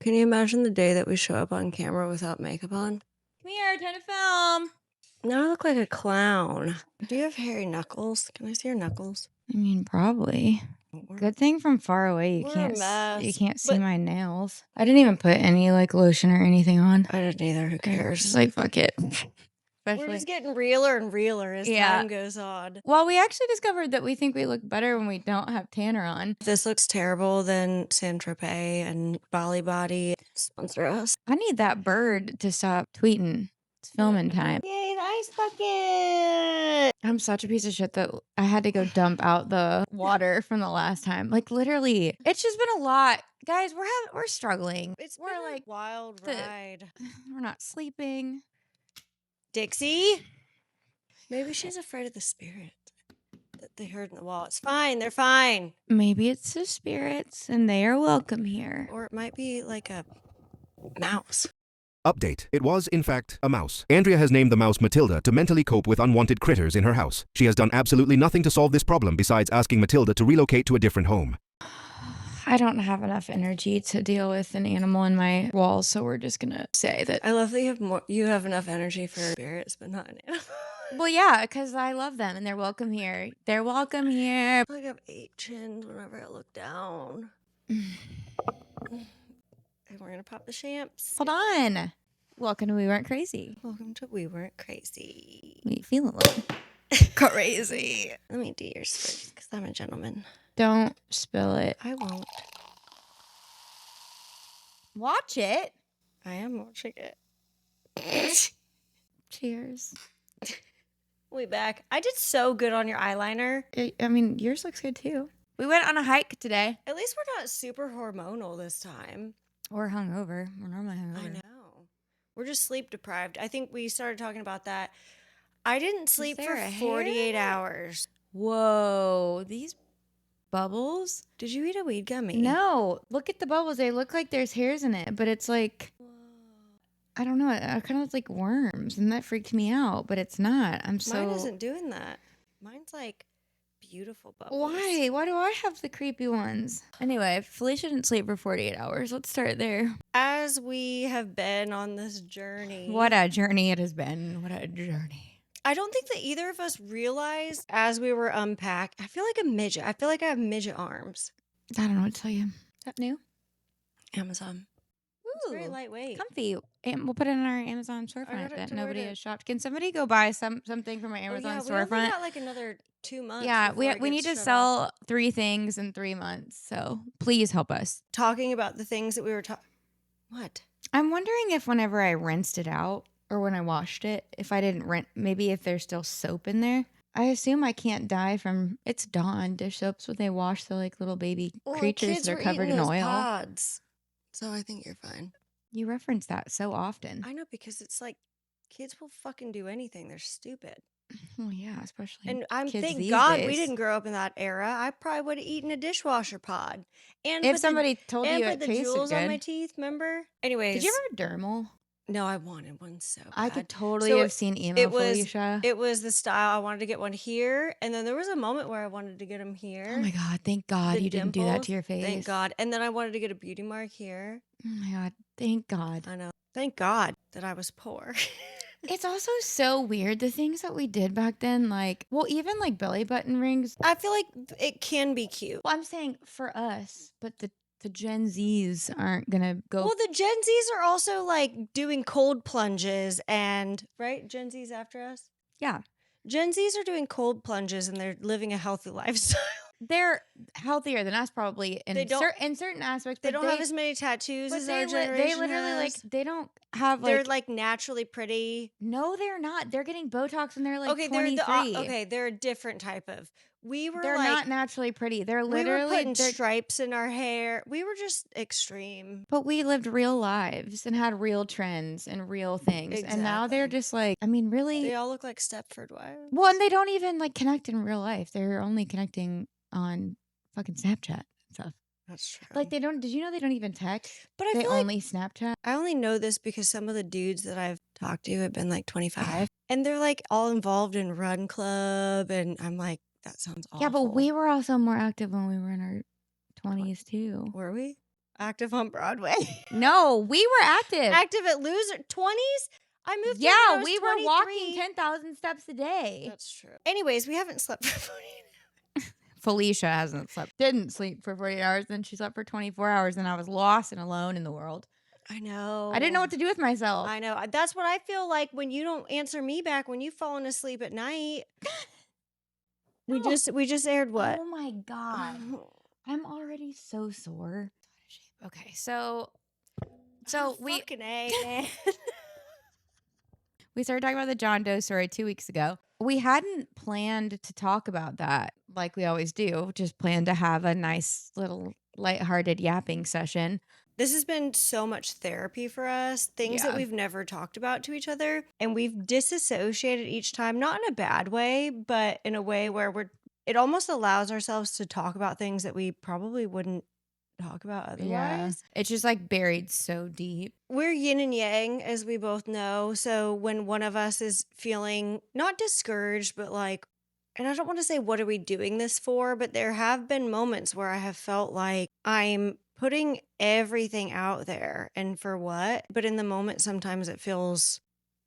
Can you imagine the day that we show up on camera without makeup on? Come here, time to film. Now I look like a clown. Do you have hairy knuckles? Can I see your knuckles? I mean, probably. Good thing from far away you We're a can't mess, see but- my nails. I didn't even put any like lotion or anything on. I didn't either. Who cares? Just like fuck it. We're just getting realer and realer as time goes on. Well, we actually discovered that we think we look better when we don't have tanner on. If this looks terrible, then Saint-Tropez and Bali Body sponsor us. I need that bird to stop tweeting. It's filming time. Yay, the ice bucket! I'm such a piece of shit that I had to go dump out the water from the last time. Like literally, it's just been a lot, guys. We're struggling. We're like a wild ride. We're not sleeping. Dixie, maybe she's afraid of the spirit that they heard in the wall. It's fine. They're fine. Maybe it's the spirits, and they are welcome here. Or it might be like a mouse. Update. It was, in fact, a mouse. Andrea has named the mouse Matilda to mentally cope with unwanted critters in her house. She has done absolutely nothing to solve this problem besides asking Matilda to relocate to a different home. I don't have enough energy to deal with an animal in my walls, so we're just gonna say that. I love that you have enough energy for spirits, but not an animal. Well, yeah, because I love them and they're welcome here. They're welcome here. I feel like I have 8 chins whenever I look down. And we're gonna pop the champs. Hold on. Welcome to We Weren't Crazy. Welcome to We Weren't Crazy. We feel a little crazy. Let me do yours first, because I'm a gentleman. Don't spill it. I won't. Watch it. I am watching it. Cheers. We back. I did so good on your eyeliner. I mean, yours looks good too. We went on a hike today. At least we're not super hormonal this time. We're hungover. We're normally hungover. I know. We're just sleep deprived. I think we started talking about that. I didn't sleep for 48 hours. Whoa. These bubbles? Did you eat a weed gummy? No. Look at the bubbles. They look like there's hairs in it, but it's like, I don't know. It kind of looks like worms, and that freaked me out, but it's not. Mine isn't doing that. Mine's like beautiful bubbles. Why? Why do I have the creepy ones? Anyway, Felicia didn't sleep for 48 hours. Let's start there. As we have been on this journey. What a journey it has been. What a journey. I don't think that either of us realized as we were unpacked. I feel like a midget. I feel like I have midget arms. I don't know what to tell you. Is that new? Amazon. It's very Ooh, lightweight. comfy. And we'll put it in our Amazon storefront that nobody has shopped. Can somebody go buy something from my Amazon We storefront? only got like another 2 months. Yeah, before it we need gets to shut sell off. 3 things in 3 months. So please help us. Talking about the things that we were talking. What? I'm wondering if whenever I rinsed it out or when I washed it, if I didn't rinse, maybe if there's still soap in there. I assume I can't die from, it's Dawn dish soaps when they wash the like little baby creatures kids that are were covered eating in those oil. pods. So I think you're fine. You reference that so often. I know, because it's like kids will fucking do anything. They're stupid. Well, yeah, especially And kids thank these God days. we didn't grow up in that era. I probably would have eaten a dishwasher pod. And If put somebody told and you put it the tasted jewels on my good. teeth, remember? Anyways. Did you ever have a dermal? No, I wanted one so bad. I could totally So have seen emo Felicia. It was the style. I wanted to get one here. And then there was a moment where I wanted to get them here. Oh my God, thank God The you didn't do that dimples. to your face. Thank God. And then I wanted to get a beauty mark here. Oh my God, thank God. I know. Thank God that I was poor. It's also so weird. The things that we did back then, like, well, even like belly button rings. I feel like it can be cute. Well, I'm saying for us, but the Gen Zs aren't going to go. Well, the Gen Zs are also like doing cold plunges and, right? Gen Zs after us? Yeah. Gen Zs are doing cold plunges and they're living a healthy lifestyle. They're healthier than us probably in certain aspects. They don't have as many tattoos as our generation They literally has. like, they don't have like. They're like naturally pretty. No, they're not. They're getting Botox when they're like Okay, 23. They're a different type of. They're not naturally pretty. They're literally we were putting stripes in our hair. We were just extreme. But we lived real lives and had real trends and real things. Exactly. And now they're just like, I mean, really. They all look like Stepford Wives. Well, and they don't even like connect in real life. They're only connecting on fucking Snapchat and stuff. That's true. Like they don't. Did you know they don't even text? But I they feel only Snapchat. I only know this because some of the dudes that I've talked to have been like 25, and they're like all involved in Run Club, and I'm like, that sounds awful. Yeah, but we were also more active when we were in our 20s too. Were we? active on Broadway. No, we were active. Active at loser 20s? I moved here when I Yeah, was we were walking 23. 10,000 steps a day. That's true. Anyways, we haven't slept for 48 Felicia didn't sleep for 48 hours. Then she slept for 24 hours, and I was lost and alone in the world. I know. I didn't know what to do with myself. I know. That's what I feel like when you don't answer me back when you've fallen asleep at night. We just aired what? Oh my God. I'm already so sore. Okay, so we Fucking A, man. we started talking about the John Doe story 2 weeks ago. We hadn't planned to talk about that like we always do, just planned to have a nice little lighthearted yapping session. This has been so much therapy for us, things that Yeah. we've never talked about to each other. And we've disassociated each time, not in a bad way, but in a way where it almost allows ourselves to talk about things that we probably wouldn't talk about otherwise. Yeah. It's just like buried so deep. We're yin and yang, as we both know. So when one of us is feeling not discouraged, but like, and I don't want to say, what are we doing this for? But there have been moments where I have felt like I'm putting everything out there and for what? But in the moment, sometimes it feels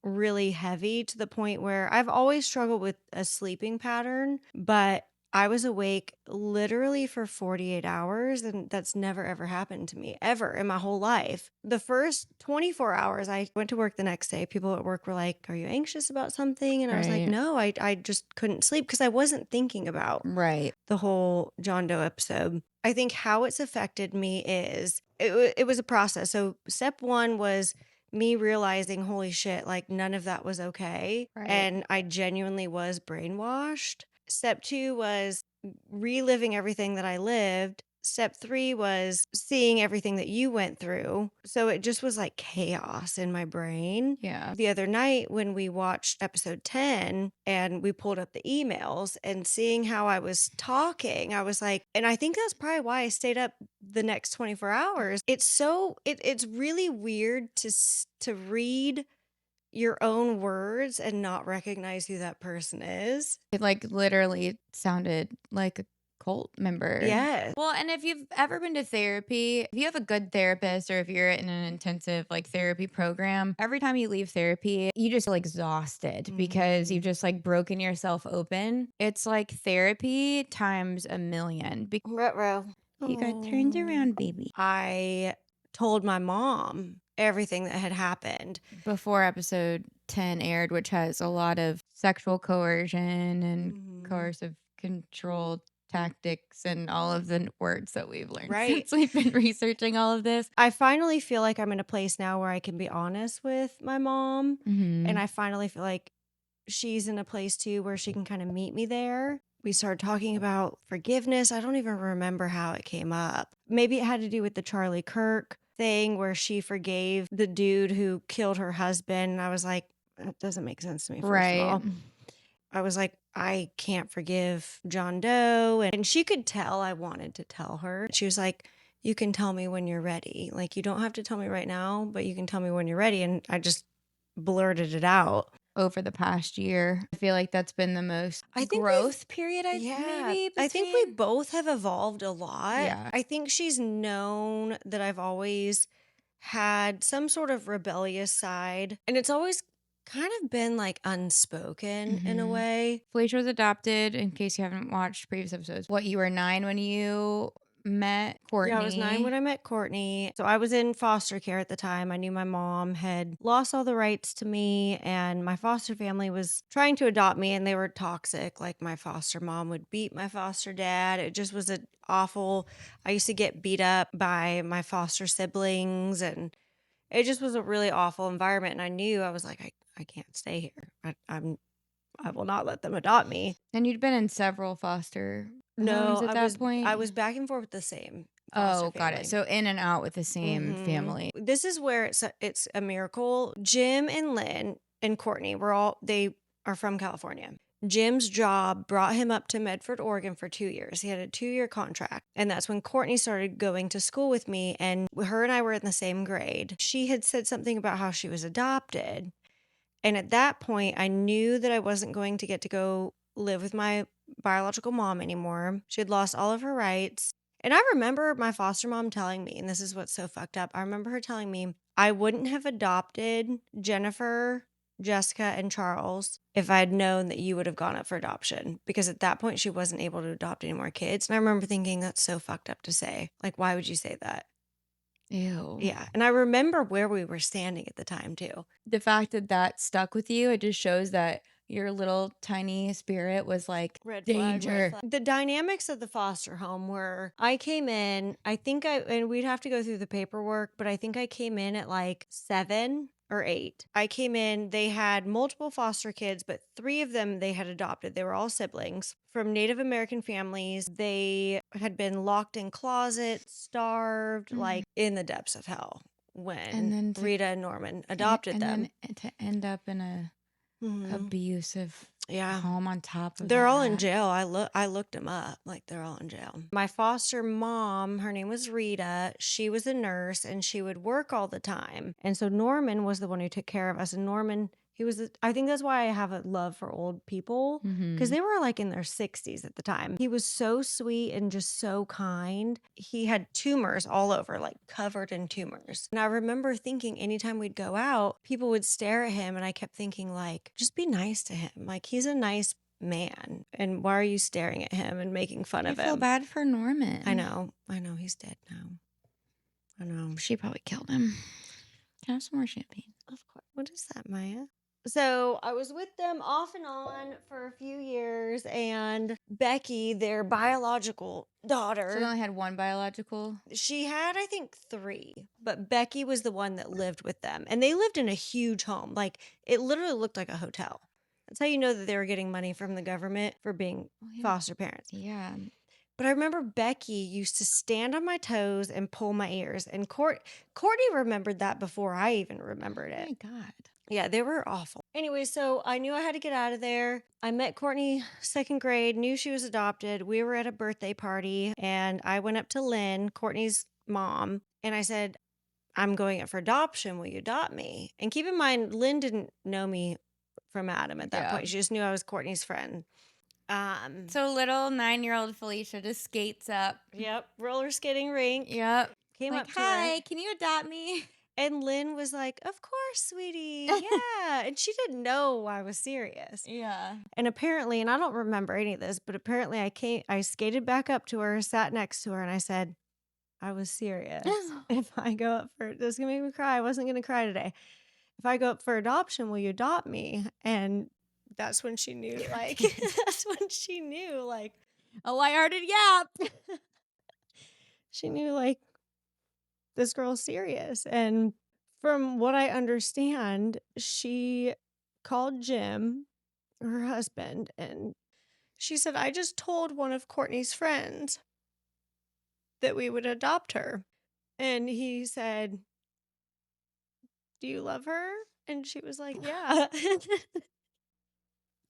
really heavy to the point where I've always struggled with a sleeping pattern, but I was awake literally for 48 hours, and that's never ever happened to me ever in my whole life. The first 24 hours, I went to work the next day. People at work were like, "Are you anxious about something?" And I was like, Right. "No, I just couldn't sleep because I wasn't thinking about Right. the whole John Doe episode." I think how it's affected me is it was a process. So step one was me realizing, holy shit, like none of that was okay. Right. And I genuinely was brainwashed. Step two was reliving everything that I lived. Step three was seeing everything that you went through. So it just was like chaos in my brain. Yeah. The other night when we watched episode 10 and we pulled up the emails and seeing how I was talking, I was like, and I think that's probably why I stayed up the next 24 hours. It's really weird to read your own words and not recognize who that person is. It like literally sounded like a cult member. Yes. Well, and if you've ever been to therapy, if you have a good therapist or if you're in an intensive like therapy program, every time you leave therapy, you just feel exhausted because you've just like broken yourself open. It's like therapy times a million. Ruh-roh. You got turned around, baby. I told my mom everything that had happened. Before episode 10 aired, which has a lot of sexual coercion and Mhm. coercive control tactics and all of the words that we've learned Right. since we've been researching all of this. I finally feel like I'm in a place now where I can be honest with my mom. And I finally feel like she's in a place too where she can kind of meet me there. We started talking about forgiveness. I don't even remember how it came up. Maybe it had to do with the Charlie Kirk thing where she forgave the dude who killed her husband. And I was like, that doesn't make sense to me, first of all. I was like, I can't forgive John Doe. And she could tell I wanted to tell her. She was like, you can tell me when you're ready. Like, you don't have to tell me right now, but you can tell me when you're ready. And I just blurted it out. Over the past year, I feel like that's been the most growth period. Maybe I think we both have evolved a lot. Yeah. I think she's known that I've always had some sort of rebellious side. And it's always kind of been like unspoken in a way. Felicia was adopted, in case you haven't watched previous episodes. What, you were 9 when you met Courtney? Yeah, I was 9 when I met Courtney. So I was in foster care at the time. I knew my mom had lost all the rights to me, and my foster family was trying to adopt me, and they were toxic. Like, my foster mom would beat my foster dad. It just was an awful. I used to get beat up by my foster siblings, and it just was a really awful environment. And I knew, I was like, I can't stay here. I will not let them adopt me. And you'd been in several foster No, homes at that point? I was back and forth with the same foster Oh, got family. it. So in and out with the same family. This is where it's a miracle. Jim and Lynn and Courtney they are from California. Jim's job brought him up to Medford, Oregon for 2 years. He had a 2-year contract. And that's when Courtney started going to school with me. And her and I were in the same grade. She had said something about how she was adopted. And at that point, I knew that I wasn't going to get to go live with my biological mom anymore. She had lost all of her rights. And I remember my foster mom telling me, and this is what's so fucked up. I remember her telling me I wouldn't have adopted Jennifer, Jessica, and Charles if I had known that you would have gone up for adoption, because at that point she wasn't able to adopt any more kids. And I remember thinking, that's so fucked up to say. Like, why would you say that? Ew. Yeah. And I remember where we were standing at the time too. The fact that that stuck with you, it just shows that your little tiny spirit was like, Red flag, danger. red flag. The dynamics of the foster home were, I came in, and we'd have to go through the paperwork, but I think I came in at like 7 or 8. I came in, they had multiple foster kids, but 3 of them they had adopted. They were all siblings from Native American families. They had been locked in closets, starved, like in the depths of hell when Rita and Norman adopted them. And to end up in a abusive home on top of They're that. all in jail. I looked them up. Like, they're all in jail. My foster mom, her name was Rita. She was a nurse and she would work all the time. And so Norman was the one who took care of us. And Norman, I think that's why I have a love for old people, because they were like in their 60s at the time. He was so sweet and just so kind. He had tumors all over, like covered in tumors. And I remember thinking anytime we'd go out, people would stare at him. And I kept thinking, like, just be nice to him. Like, he's a nice man. And why are you staring at him and making fun of him? I feel bad for Norman. I know. He's dead now. I know. She probably killed him. Can I have some more champagne? Of course. What is that, Maya? So I was with them off and on for a few years, and Becky, their biological daughter. So they only had one biological? She had, I think, 3, but Becky was the one that lived with them. And they lived in a huge home. Like, it literally looked like a hotel. That's how you know that they were getting money from the government for being foster parents. Yeah. But I remember Becky used to stand on my toes and pull my ears. And Courtney remembered that before I even remembered it. Oh my God. Yeah, they were awful. Anyway, so I knew I had to get out of there. I met Courtney 2nd grade, knew she was adopted. We were at a birthday party, and I went up to Lynn, Courtney's mom, and I said, I'm going up for adoption. Will you adopt me? And keep in mind, Lynn didn't know me from Adam at that point. She just knew I was Courtney's friend. So little 9-year-old Felicia just skates up. Yep, roller skating rink. Yep. Came like, up to hi, her. can you adopt me? And Lynn was like, of course, sweetie. Yeah. And she didn't know I was serious. Yeah. And apparently, and I don't remember any of this, but apparently I skated back up to her, sat next to her, and I said, I was serious. If I go up for, this is going to make me cry. I wasn't going to cry today. If I go up for adoption, will you adopt me? And that's when she knew, like, A lighthearted yap. She knew, like, this girl's serious. And from what I understand, she called Jim, her husband, and she said, I just told one of Courtney's friends that we would adopt her. And he said, do you love her? And she was like, yeah.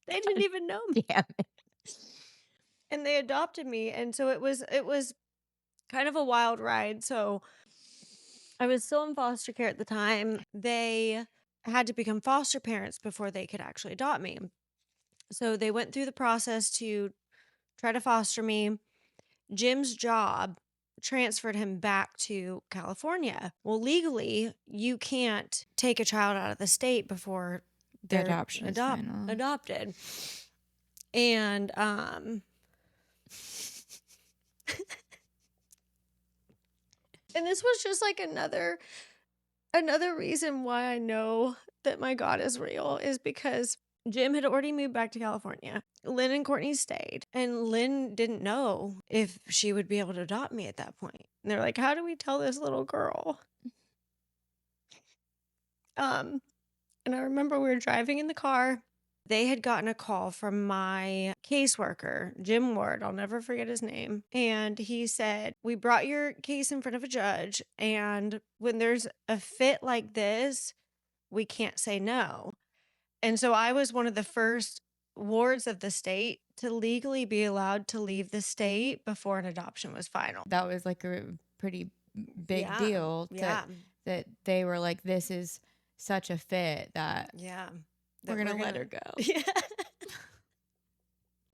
They didn't even know me. Damn it. And they adopted me. And so it was kind of a wild ride. So I was still in foster care at the time. They had to become foster parents before they could actually adopt me. So they went through the process to try to foster me. Jim's job transferred him back to California. Well, legally, you can't take a child out of the state before The they're adoption is final. adopted. And and this was just like another reason why I know that my God is real, is because Jim had already moved back to California. Lynn and Courtney stayed, and Lynn didn't know if she would be able to adopt me at that point. And they're like, how do we tell this little girl? And I remember we were driving in the car. They had gotten a call from my caseworker, Jim Ward. I'll never forget his name. And he said, we brought your case in front of a judge, and when there's a fit like this, we can't say no. And so I was one of the first wards of the state to legally be allowed to leave the state before an adoption was final. That was like a pretty big deal. That they were like, this is such a fit that we're going to let her go. Yeah.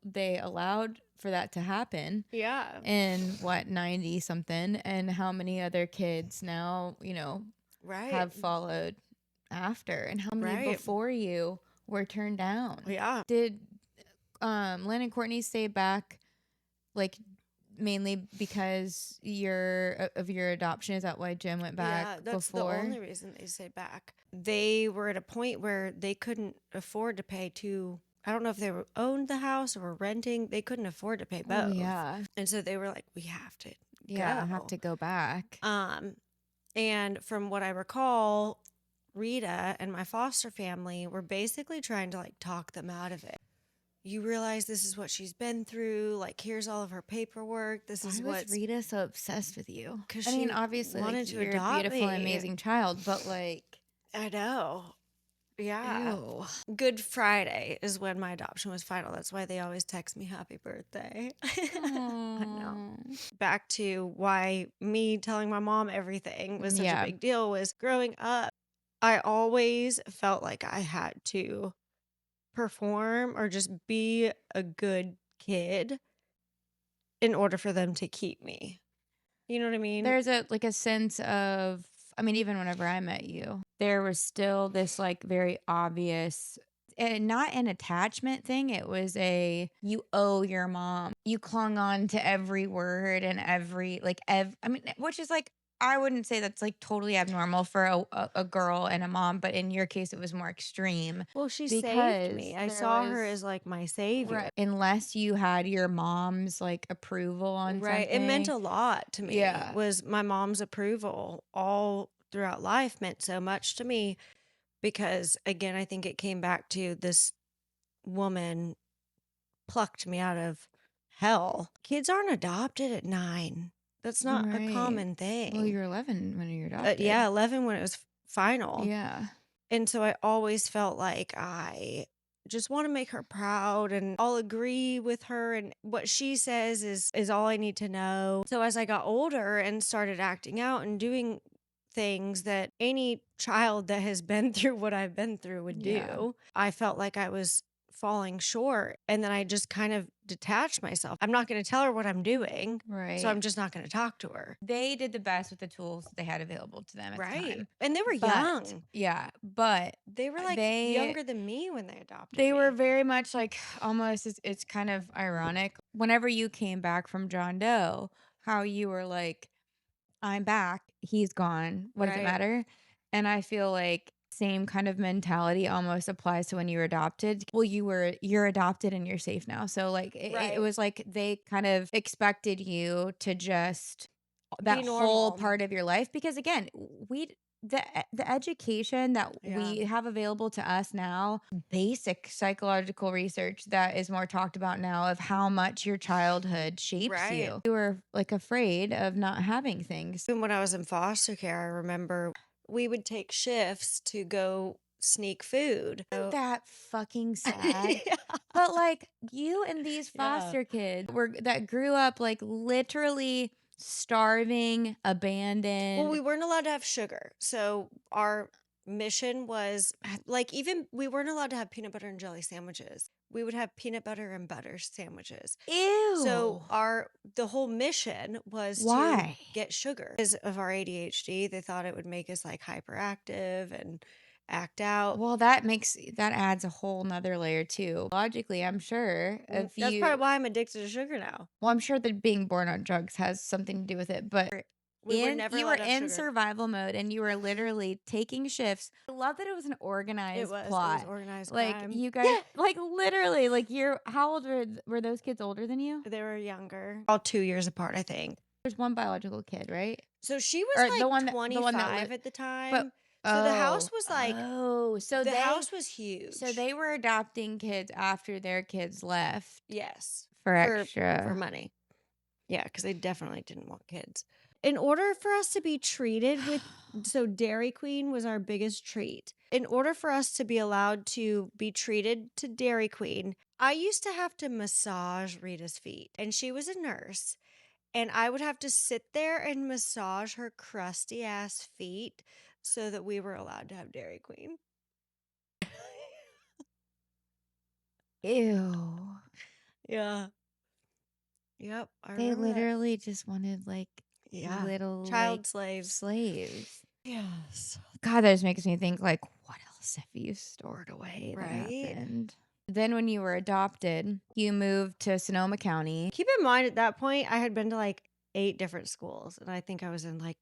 They allowed for that to happen. Yeah. And what, 90 something, and how many other kids now, Right. have followed after, and how many Right. before you were turned down. Yeah. Did Lynn and Courtney stay back, like, mainly because of your adoption? Is that why Jim went back Yeah, that's before? the only reason they stayed back. They were at a point where they couldn't afford to pay I don't know if they owned the house or were renting. They couldn't afford to pay both. Oh, yeah. And so they were like, we have to Yeah, I go. have to go back. And from what I recall, Rita and my foster family were basically trying to like talk them out of it. You realize this is what she's been through. Like, here's all of her paperwork. This is Why was what's Rita so obsessed with you? 'cause I mean, she obviously, wanted like, to you're a adopt beautiful and me. amazing child, but like, I know. Yeah. ew. Good Friday is when my adoption was final. That's why they always text me happy birthday. I know. Back to why me telling my mom everything was such a Yeah. big deal was growing up, I always felt like I had to perform or just be a good kid in order for them to keep me. You know what I mean? There's a sense of, I mean, even whenever I met you, there was still this like very obvious, and not an attachment thing. It was you owe your mom. You clung on to every word and every, like, I mean, which is like, I wouldn't say that's like totally abnormal for a girl and a mom, but in your case, it was more extreme. Well, she saved Because me. I there saw her was- as like my savior. Right. Unless you had your mom's like approval on Right. something. It meant a lot to me. Yeah. Was my mom's approval all throughout life meant so much to me because again, I think it came back to this woman plucked me out of hell. Kids aren't adopted at 9. That's not a Right. common thing. Well, you were 11 when you were adopted. Yeah, 11 when it was final. Yeah. And so I always felt like I just want to make her proud and I'll agree with her and what she says is all I need to know. So as I got older and started acting out and doing things that any child that has been through what I've been through would Yeah. do, I felt like I was falling short and then I just kind of detached myself. I'm not going to tell her what I'm doing. Right. So I'm just not going to talk to her. They did the best with the tools that they had available to them at the time. And they were young. Yeah, but They were like younger than me when they adopted they me. were very much like, almost, it's kind of ironic. Whenever you came back from John Doe, how you were like, I'm back, he's gone. What does it Right. matter? And I feel like same kind of mentality almost applies to when you were adopted. Well, you're adopted and you're safe now. So like it Right. was like they kind of expected you to just that whole normal. part of your life, because again, the education that we have available to us now, basic psychological research that is more talked about now of how much your childhood shapes Right. you. You were like afraid of not having things. Even when I was in foster care, I remember we would take shifts to go sneak food. Isn't that fucking sad? Yeah. But like you and these Yeah. foster kids that grew up like literally starving, abandoned. Well, we weren't allowed to have sugar. So our mission was like, even we weren't allowed to have peanut butter and jelly sandwiches. We would have peanut butter and butter sandwiches. Ew. So the whole mission was Why? to get sugar. Because of our ADHD, they thought it would make us like hyperactive and act out. Well, that adds a whole nother layer too. Logically, I'm sure if That's you, probably why I'm addicted to sugar now. well, I'm sure that being born on drugs has something to do with it, but We were never you allowed were to have in sugar. survival mode and you were literally taking shifts. I love that it was an organized plot. It was organized Like crime. you guys, like literally, like how old were those kids older than you? They were younger. All 2 years apart, I think. There's one biological kid, right? So she was Or like the one that 25 at the time. but so the house was like, so the house was huge. So they were adopting kids after their kids left. Yes. For extra. For money. Yeah, because they definitely didn't want kids. In order for us to be treated with, so Dairy Queen was our biggest treat. In order for us to be allowed to be treated to Dairy Queen, I used to have to massage Rita's feet. And she was a nurse. And I would have to sit there and massage her crusty ass feet so that we were allowed to have Dairy Queen. Ew. Yeah. Yep, I They remember that. literally just wanted like Yeah, little like child slaves. slaves. Yes. God, that just makes me think like, what else have you stored away that Right. happened? Then when you were adopted, you moved to Sonoma County. Keep in mind at that point, I had been to like 8 different schools, and I think I was in like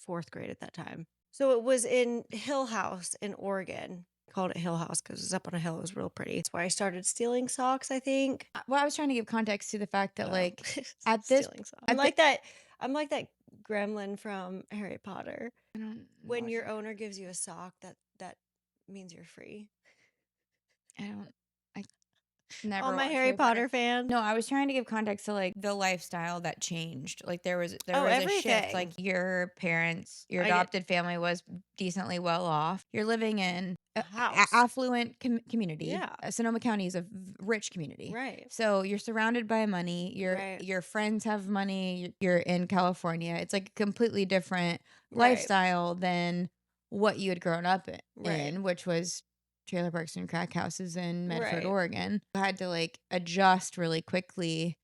4th grade at that time. So it was in Hill House in Oregon. Called it Hill House because it was up on a hill. It was real pretty. That's why I started stealing socks, I think. Well, I was trying to give context to the fact that Oh, like at this stealing socks. at the I'm like that gremlin from Harry Potter. I don't When watch your it. owner gives you a sock, that means you're free. I All never my watched Harry Harry Potter. Potter fans. No, I was trying to give context to like the lifestyle that changed. Like there was Oh, a shift. Like everything. your parents, your I get adopted family was decently well off. You're living in a a house. affluent community. Yeah. Sonoma County is a rich community. Right. So you're surrounded by money. Right. Your friends have money. You're in California. It's like a completely different Right. lifestyle than what you had grown up Right. in, which was trailer parks and crack houses in Medford, Right. Oregon. I had to like adjust really quickly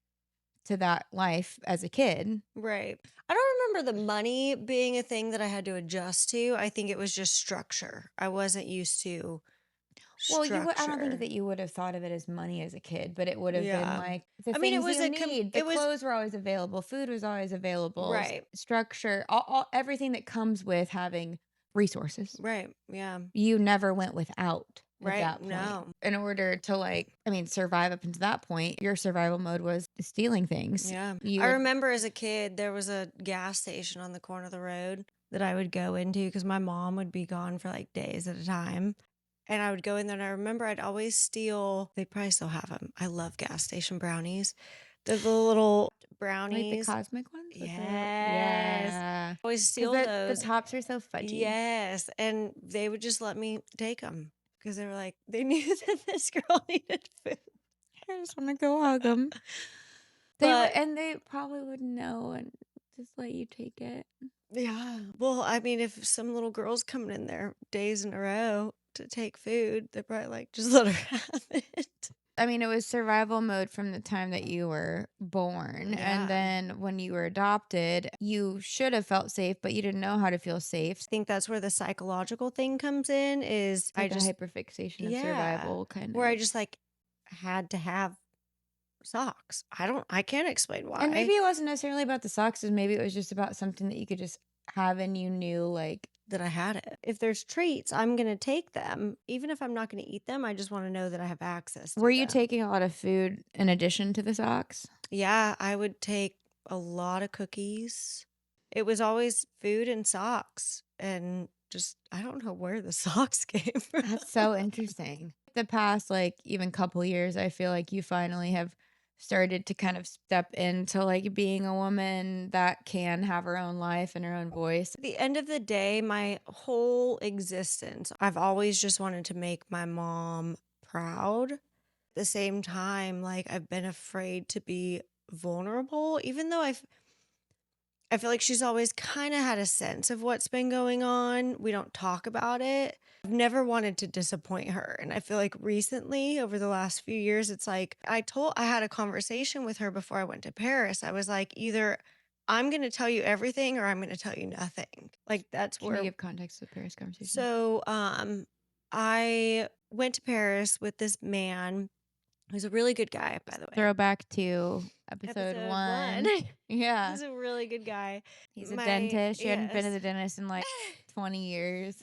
to that life as a kid. Right. I don't remember the money being a thing that I had to adjust to. I think it was just structure. I wasn't used to Well, I don't think structure. that you would have thought of it as money as a kid, but it would have been Yeah. like the I mean, it things was you need. The it was clothes were always available. Food was always available. right. Structure, everything that comes with having resources. Right. Yeah. You never went without at Right. that point. No. In order to survive up until that point, your survival mode was stealing things. Yeah. You I would remember as a kid, there was a gas station on the corner of the road that I would go into because my mom would be gone for like days at a time. And I would go in there and I remember I'd always steal, they probably still have them. I love gas station brownies. They're the little like the brownies. cosmic ones? Yes. Yeah. I always Because steal the those. tops are so fudgy. Yes. And they would just let me take them because they were like, they knew that this girl needed food. I just want to go hug them. But And they probably would know and just let you take it. yeah. Well, I mean, if some little girl's coming in there days in a row to take food, they're probably like, just let her have it. I mean, it was survival mode from the time that you were born. Yeah. And then when you were adopted, you should have felt safe, but you didn't know how to feel safe. I think that's where the psychological thing comes in is Like I just, hyperfixation of yeah, survival kind where of. I just like had to have socks. I can't explain why. And maybe it wasn't necessarily about the socks, maybe it was just about something that you could just have and you knew like that I had it. If there's treats, I'm going to take them. Even if I'm not going to eat them, I just want to know that I have access to Were you them. taking a lot of food in addition to the socks? Yeah, I would take a lot of cookies. It was always food and socks. And just, I don't know where the socks came from. That's so interesting. The past, like, even couple years, I feel like you finally have started to kind of step into like being a woman that can have her own life and her own voice. At the end of the day, my whole existence, I've always just wanted to make my mom proud. At the same time, like I've been afraid to be vulnerable, even though I feel like she's always kind of had a sense of what's been going on. We don't talk about it. I've never wanted to disappoint her. And I feel like recently, over the last few years, it's like I had a conversation with her before I went to Paris. I was like, either I'm going to tell you everything or I'm going to tell you nothing. Like that's Can where. you give context to the Paris conversation? So, I went to Paris with this man who's a really good guy, by the way. Throwback to episode 1. Yeah. He's a really good guy. He's a dentist. You hadn't been to Yes. the dentist in like 20 years.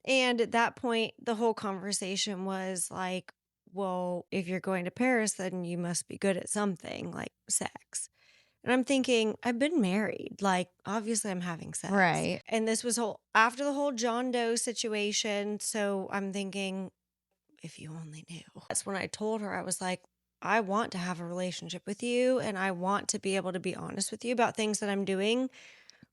And at that point, the whole conversation was like, well, if you're going to Paris, then you must be good at something like sex. And I'm thinking, I've been married. Like, obviously, I'm having sex. Right. And this was after the whole John Doe situation. So I'm thinking, if you only knew. That's when I told her, I was like, I want to have a relationship with you. And I want to be able to be honest with you about things that I'm doing,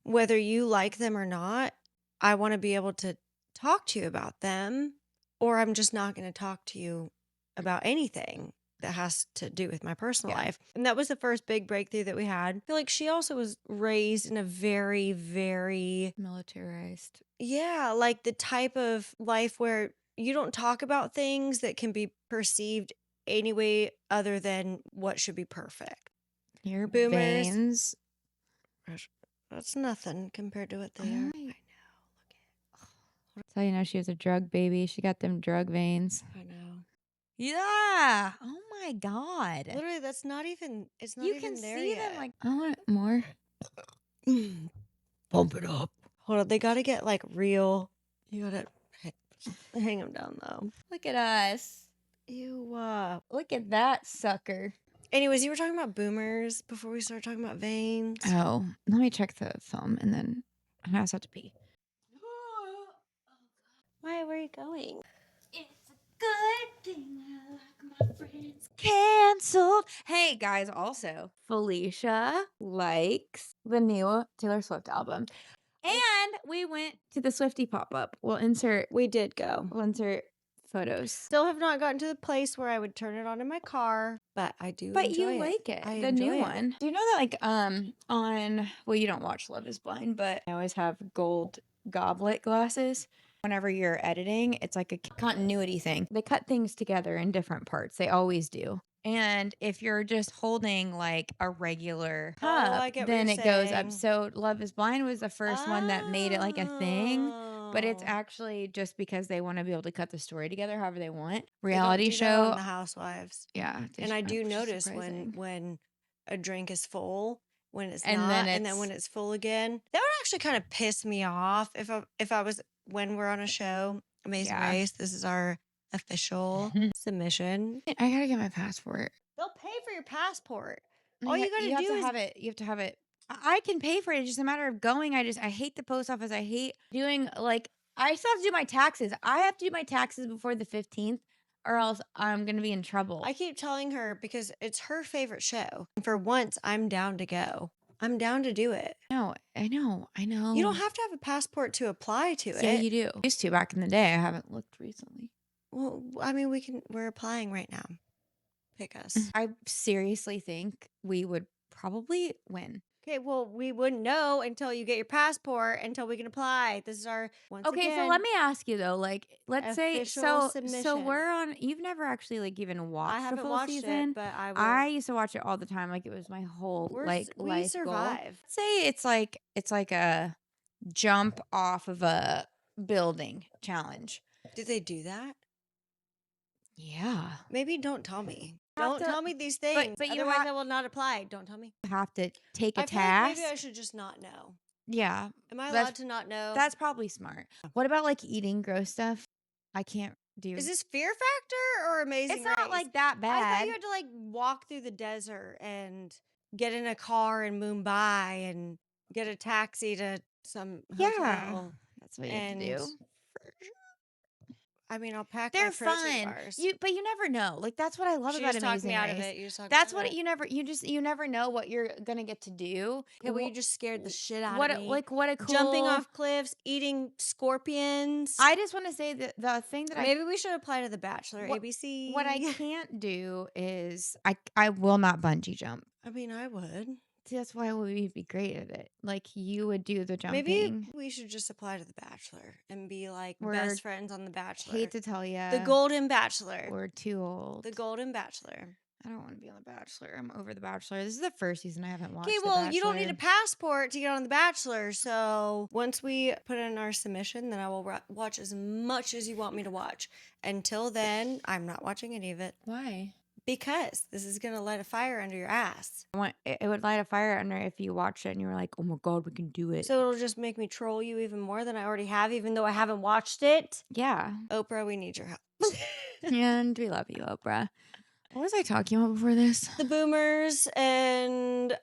whether you like them or not. I want to be able to talk to you about them, or I'm just not going to talk to you about anything that has to do with my personal life. And that was the first big breakthrough that we had. I feel like she also was raised in a very, very militarized. Yeah, like the type of life where you don't talk about things that can be perceived any way other than what should be perfect. Your Boomers. veins. That's nothing compared to what they Oh are. my- That's how you know she was a drug baby. She got them drug veins. I know. Yeah. Oh my God. Literally, that's not even. It's not You even can there see yet. them like, I want more. Pump it up. Hold on, they gotta get like real. You gotta hang them down though. Look at us. Ew. Look at that sucker. Anyways, you were talking about boomers before we started talking about veins. Oh, let me check the film and then I also have to pee. Why? Where are you going? It's a good thing I like my friends canceled. Hey guys, also Felicia likes the new Taylor Swift album. And we went to the Swifty pop-up. We'll insert We did go. photos. Still have not gotten to the place where I would turn it on in my car, but I do But enjoy you it. like it. I The enjoy new it. one. Do you know that like on well, you don't watch Love is Blind, but I always have gold goblet glasses. Whenever you're editing, it's like a continuity thing. They cut things together in different parts. They always do. And if you're just holding like a regular cup, I get what then you're it goes up. saying. So Love is Blind was the first one that made it like a thing. But it's Oh. actually just because they want to be able to cut the story together however they want. They don't Reality do that show. on The Housewives. Yeah. And I do which is notice surprising. when a drink is full, when it's And not, then and then when it's full again. That would actually kind of piss me off if I was when we're on a show. Amazing Yeah. Race. This is our official submission. I gotta get my passport. They'll pay for your passport. All you gotta have do to is have it. You have to have it. I can pay for it. It's just a matter of going. I hate the post office. I hate doing like I still have to do my taxes. I have to do my taxes before the 15th, or else I'm gonna be in trouble. I keep telling her because it's her favorite show. And for once, I'm down to go. I'm down to do it. No, I know. You don't have to have a passport to apply to it. Yeah, you do. Used to back in the day. I haven't looked recently. Well, I mean, we're applying right now. Pick us. I seriously think we would probably win. Okay, well, we wouldn't know until you get your passport, until we can apply. This is our Okay, so let me ask you though, like, let's say official so submission. we're on. You've never actually like even watched I haven't a full watched season. it, but I will. I used to watch it all the time, like it was my whole we life goal. survive. Say it's like a jump off of a building challenge. Did they do that? Yeah, Maybe don't tell me. Have Don't to- tell me these things. but you Otherwise, ha- I will not apply. Don't tell me. you have to take a I feel like task. maybe I should just not know. Yeah, Am I That's- allowed to not know? that's probably smart. What about like eating gross stuff? I can't do. Is this Fear Factor or Amazing It's not Race? like that I bad. thought you had to like walk through the desert and get in a car in Mumbai and get a taxi to some Yeah. hotel. That's what you have to do. I mean, I'll pack They're my protein fun. bars. But you never know. Like that's what I love She about just talked Amazing me out Race. of it. You just talked That's me what out of it. you never know what you're gonna get to do. Okay, well, you just scared the shit out what of me. what a cool Jumping off cliffs, eating scorpions. I just want to say that the thing that Maybe we should apply to The Bachelor, ABC. what I can't do is I will not bungee jump. I mean, I would. See, that's why we'd be great at it. Like you would do the jumping. Maybe we should just apply to The Bachelor and be like We're- best friends on The Bachelor. Hate to tell you, The Golden Bachelor. we're too old. The Golden Bachelor. I don't want to be on The Bachelor. I'm over The Bachelor. This is the first season I haven't watched. Okay, The well, you don't need a Bachelor. passport to get on The Bachelor. So once we put in our submission, then I will watch as much as you want me to watch. Until then, I'm not watching any of it Why? because this is going to light a fire under your ass. It would light a fire under if you watched it and you were like, oh my God, we can do it. So it'll just make me troll you even more than I already have, even though I haven't watched it. yeah. Oprah, we need your help. And we love you, Oprah. What was I talking about before this? The boomers and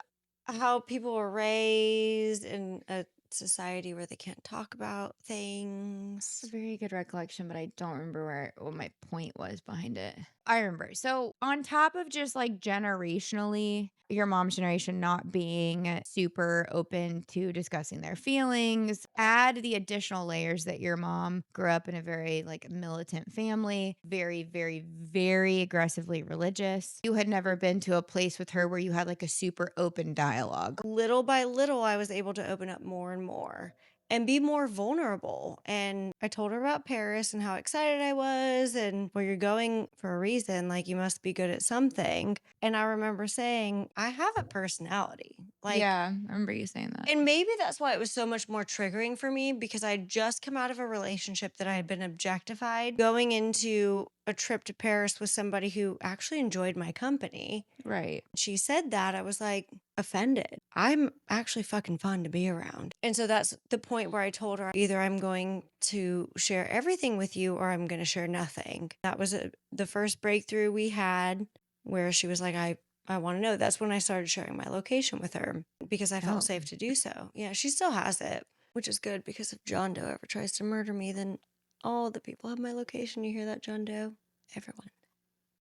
how people were raised in a society where they can't talk about things. It's a very good recollection, but I don't remember what my point was behind it. I remember. So on top of just like generationally, your mom's generation not being super open to discussing their feelings, add the additional layers that your mom grew up in a very like militant family, very, very, very aggressively religious. You had never been to a place with her where you had like a super open dialogue. Little by little, I was able to open up more and more. and be more vulnerable. And I told her about Paris and how excited I was, and well, you're going for a reason, like you must be good at something. And I remember saying, I have a personality. Like, yeah, I remember you saying that. and maybe that's why it was so much more triggering for me, because I had just come out of a relationship that I had been objectified, going into a trip to Paris with somebody who actually enjoyed my company. Right. She said that, I was like offended. I'm actually fucking fun to be around. And so that's the point where I told her, either I'm going to share everything with you or I'm going to share nothing. That was the first breakthrough we had, where she was like, I want to know. That's when I started sharing my location with her, because I felt safe to do so. Yeah, she still has it, which is good, because if John Doe ever tries to murder me, then all the people have my location. You hear that, John Doe? Everyone.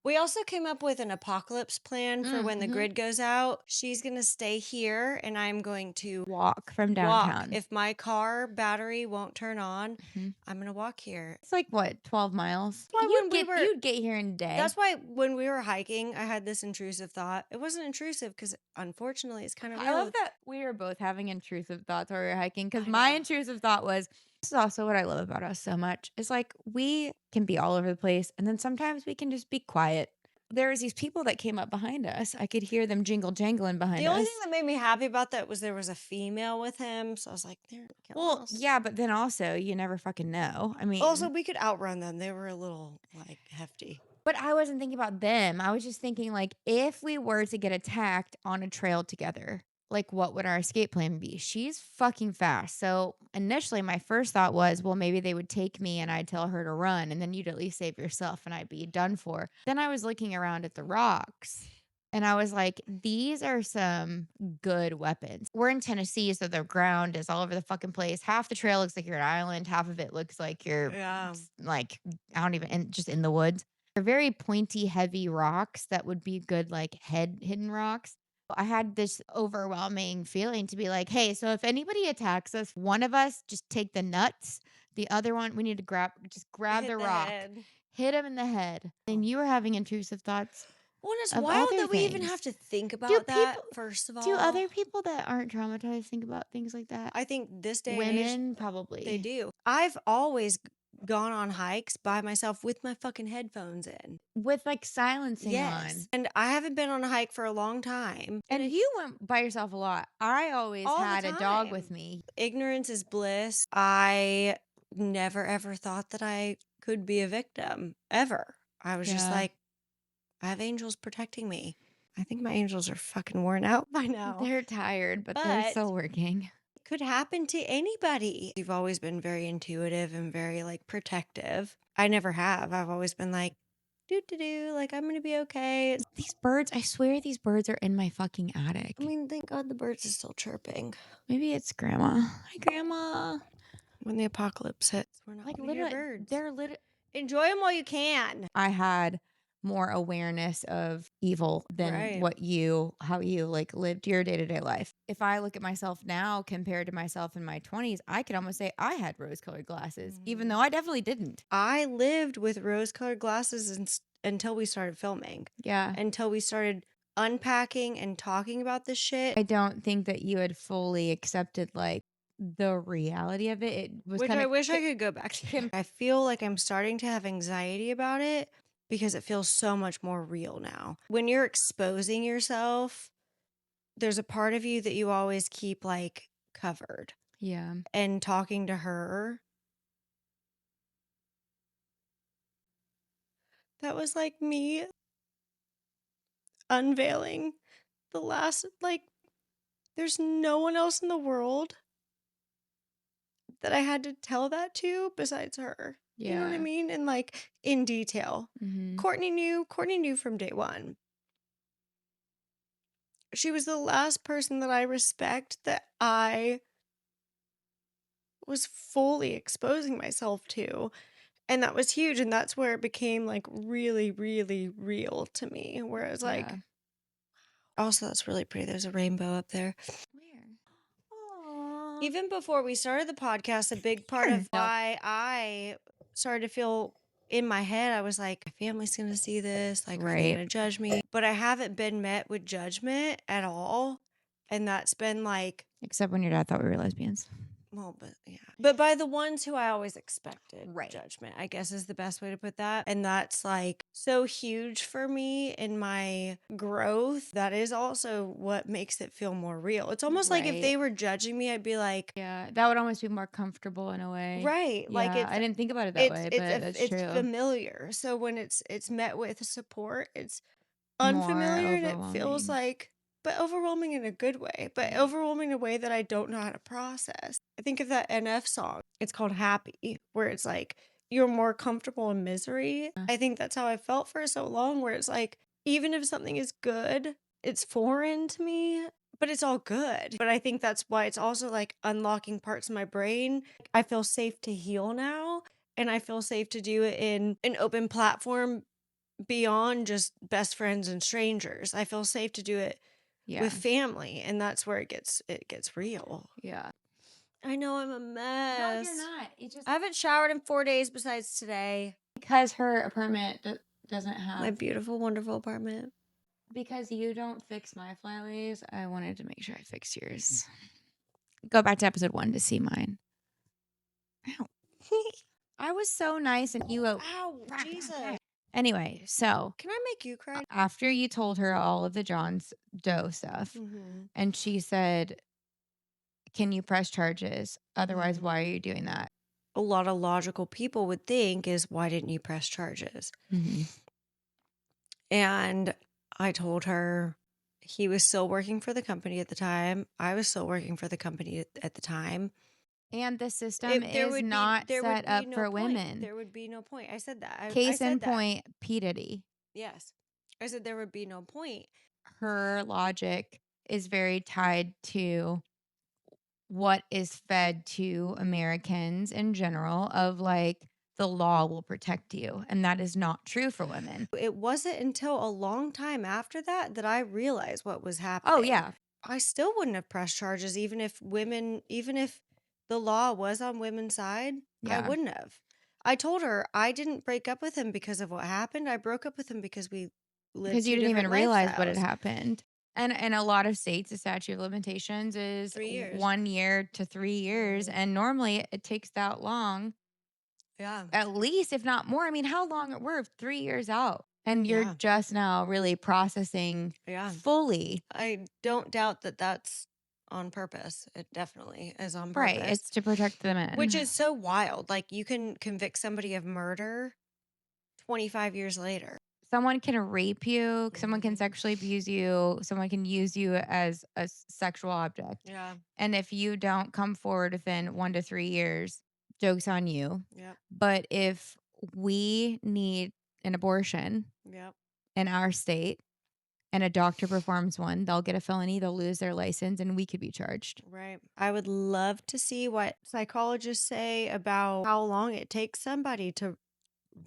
We also came up with an apocalypse plan for when the grid goes out. She's going to stay here and I'm going to Walk from walk. downtown. If my car battery won't turn on, I'm going to walk here. It's like, what, 12 miles? Why You'd get here in a day. That's why when we were hiking, I had this intrusive thought. It wasn't intrusive because unfortunately it's kind of real. I love that we were both having intrusive thoughts while we were hiking, because I my know. intrusive thought was, this is also what I love about us so much. It's like, we can be all over the place, and then sometimes we can just be quiet. There was these people that came up behind us. I could hear them jingle jangling behind The us. only thing that made me happy about that was there was a female with him. So I was like, they're killing us. Yeah, but then also, you never fucking know. I mean, Also, we could outrun them. They were a little like hefty. but I wasn't thinking about them. I was just thinking, like, if we were to get attacked on a trail together, like, what would our escape plan be? She's fucking fast. So initially, my first thought was, well, maybe they would take me and I'd tell her to run, and then you'd at least save yourself and I'd be done for. Then I was looking around at the rocks, and I was like, these are some good weapons. We're in Tennessee, so the ground is all over the fucking place. Half the trail looks like you're an island. Half of it looks like you're like, I don't even, just in the woods. They're very pointy, heavy rocks that would be good, like hidden rocks. I had this overwhelming feeling to be like, hey, so if anybody attacks us, one of us just take the nuts. The other one, we need to grab the rock, hit him in the head. And you were having intrusive thoughts. Well, it's of wild other that we even things. have to think about that, first of all. Do other people that aren't traumatized think about things like that? I think this day and Women, age, probably. they do. I've always gone on hikes by myself with my fucking headphones in. With like silencing Yes. on. And I haven't been on a hike for a long time. And you went by yourself a lot. I always All the had a dog time. with me. Ignorance is bliss. I never ever thought that I could be a victim, ever. I was just Yeah. like, I have angels protecting me. I think my angels are fucking worn out by now. They're tired, but they're still working. Could happen to anybody. You've always been very intuitive and very like protective. I never have. I've always been like, like I'm gonna be okay. These birds, I swear these birds are in my fucking attic. I mean, thank God the birds are still chirping. Maybe it's Grandma. Hi, Grandma. When the apocalypse hits, we're not Like, gonna hear literally, birds. Enjoy them while you can. I had more awareness of evil than how you like lived your day-to-day life. If I look at myself now compared to myself in my 20s, I could almost say I had rose-colored glasses, even though I definitely didn't. I lived with rose-colored glasses until we started filming. Yeah. Until we started unpacking and talking about this shit. I don't think that you had fully accepted like the reality of it. It was Which I wish I could go back to. I feel like I'm starting to have anxiety about it because it feels so much more real now. When you're exposing yourself, there's a part of you that you always keep like covered. Yeah. And talking to her, that was like me unveiling the last, like, there's no one else in the world that I had to tell that to besides her. Yeah. You know what I mean? And like in detail. Mm-hmm. Courtney knew from day one. She was the last person that I respect that I was fully exposing myself to. And that was huge. And that's where it became like really, really real to me. Where I was like, also, that's really pretty. There's a rainbow up there. Where? Even before we started the podcast, a big part of why I started to feel in my head, I was like, my family's going to see this. Like, are they going to judge me? But I haven't been met with judgment at all. And that's been like... Except when your dad thought we were lesbians. Well, but yeah. But by the ones who I always expected Right. judgment, I guess is the best way to put that. And that's like so huge for me in my growth. That is also what makes it feel more real. It's almost like if Right. they were judging me, I'd be like, Yeah, that would almost be more comfortable in a way. right. Like Yeah, I didn't think about it that way, but that's it's true. familiar. So when it's met with support, it's More unfamiliar and it feels overwhelming. like, but overwhelming in a good way, but Right. overwhelming in a way that I don't know how to process. I think of that NF song. It's called Happy, where it's like you're more comfortable in misery. I think that's how I felt for so long, where it's like, even if something is good, it's foreign to me, but it's all good. But I think that's why it's also like unlocking parts of my brain. I feel safe to heal now, and I feel safe to do it in an open platform beyond just best friends and strangers. I feel safe to do it Yeah. with family, and that's where it gets real. Yeah. I know I'm a mess. No, you're not. It just I haven't showered in 4 days besides today. because her apartment doesn't My have. beautiful, wonderful apartment. Because you don't fix my flyaways, I wanted to make sure I fix yours. Go back to episode 1 to see mine. Ow. I was so nice and you go. Ow, Jesus. Anyway, so Can I make you cry? after you told her all of the John's Doe stuff, Mm-hmm. and she said, "Can you press charges? Otherwise, why are you doing that?" A lot of logical people would think is, why didn't you press charges? And I told her he was still working for the company at the time. I was still working for the company at the time. And the system There is would not there would set be up no for point. women. There would be no point. I said that. I Case in said that. point, P. Diddy. Yes. I said there would be no point. Her logic is very tied to what is fed to Americans in general of like the law will protect you. And that is not true for women. It wasn't until a long time after that that I realized what was happening. Oh, yeah. I still wouldn't have pressed charges even if the law was on women's side. I Yeah. wouldn't have. I told her I didn't break up with him because of what happened. I broke up with him because we lived Because you two didn't even different realize what had lifestyles. happened. And in a lot of states, the statute of limitations is 3 years. 1 year to 3 years. And normally it takes that long, Yeah. at least, if not more. I mean, how long? We're 3 years out. And you're Yeah. just now really processing Yeah. fully. I don't doubt that that's on purpose. It definitely is on purpose. Right. It's to protect the men. Which is so wild. Like, you can convict somebody of murder 25 years later. Someone can rape you, someone can Mhm. sexually abuse you, someone can use you as a sexual object. Yeah. And if you don't come forward within 1 to 3 years, joke's on you. Yep. But if we need an abortion Yep. in our state and a doctor performs one, they'll get a felony, they'll lose their license, and we could be charged. Right. I would love to see what psychologists say about how long it takes somebody to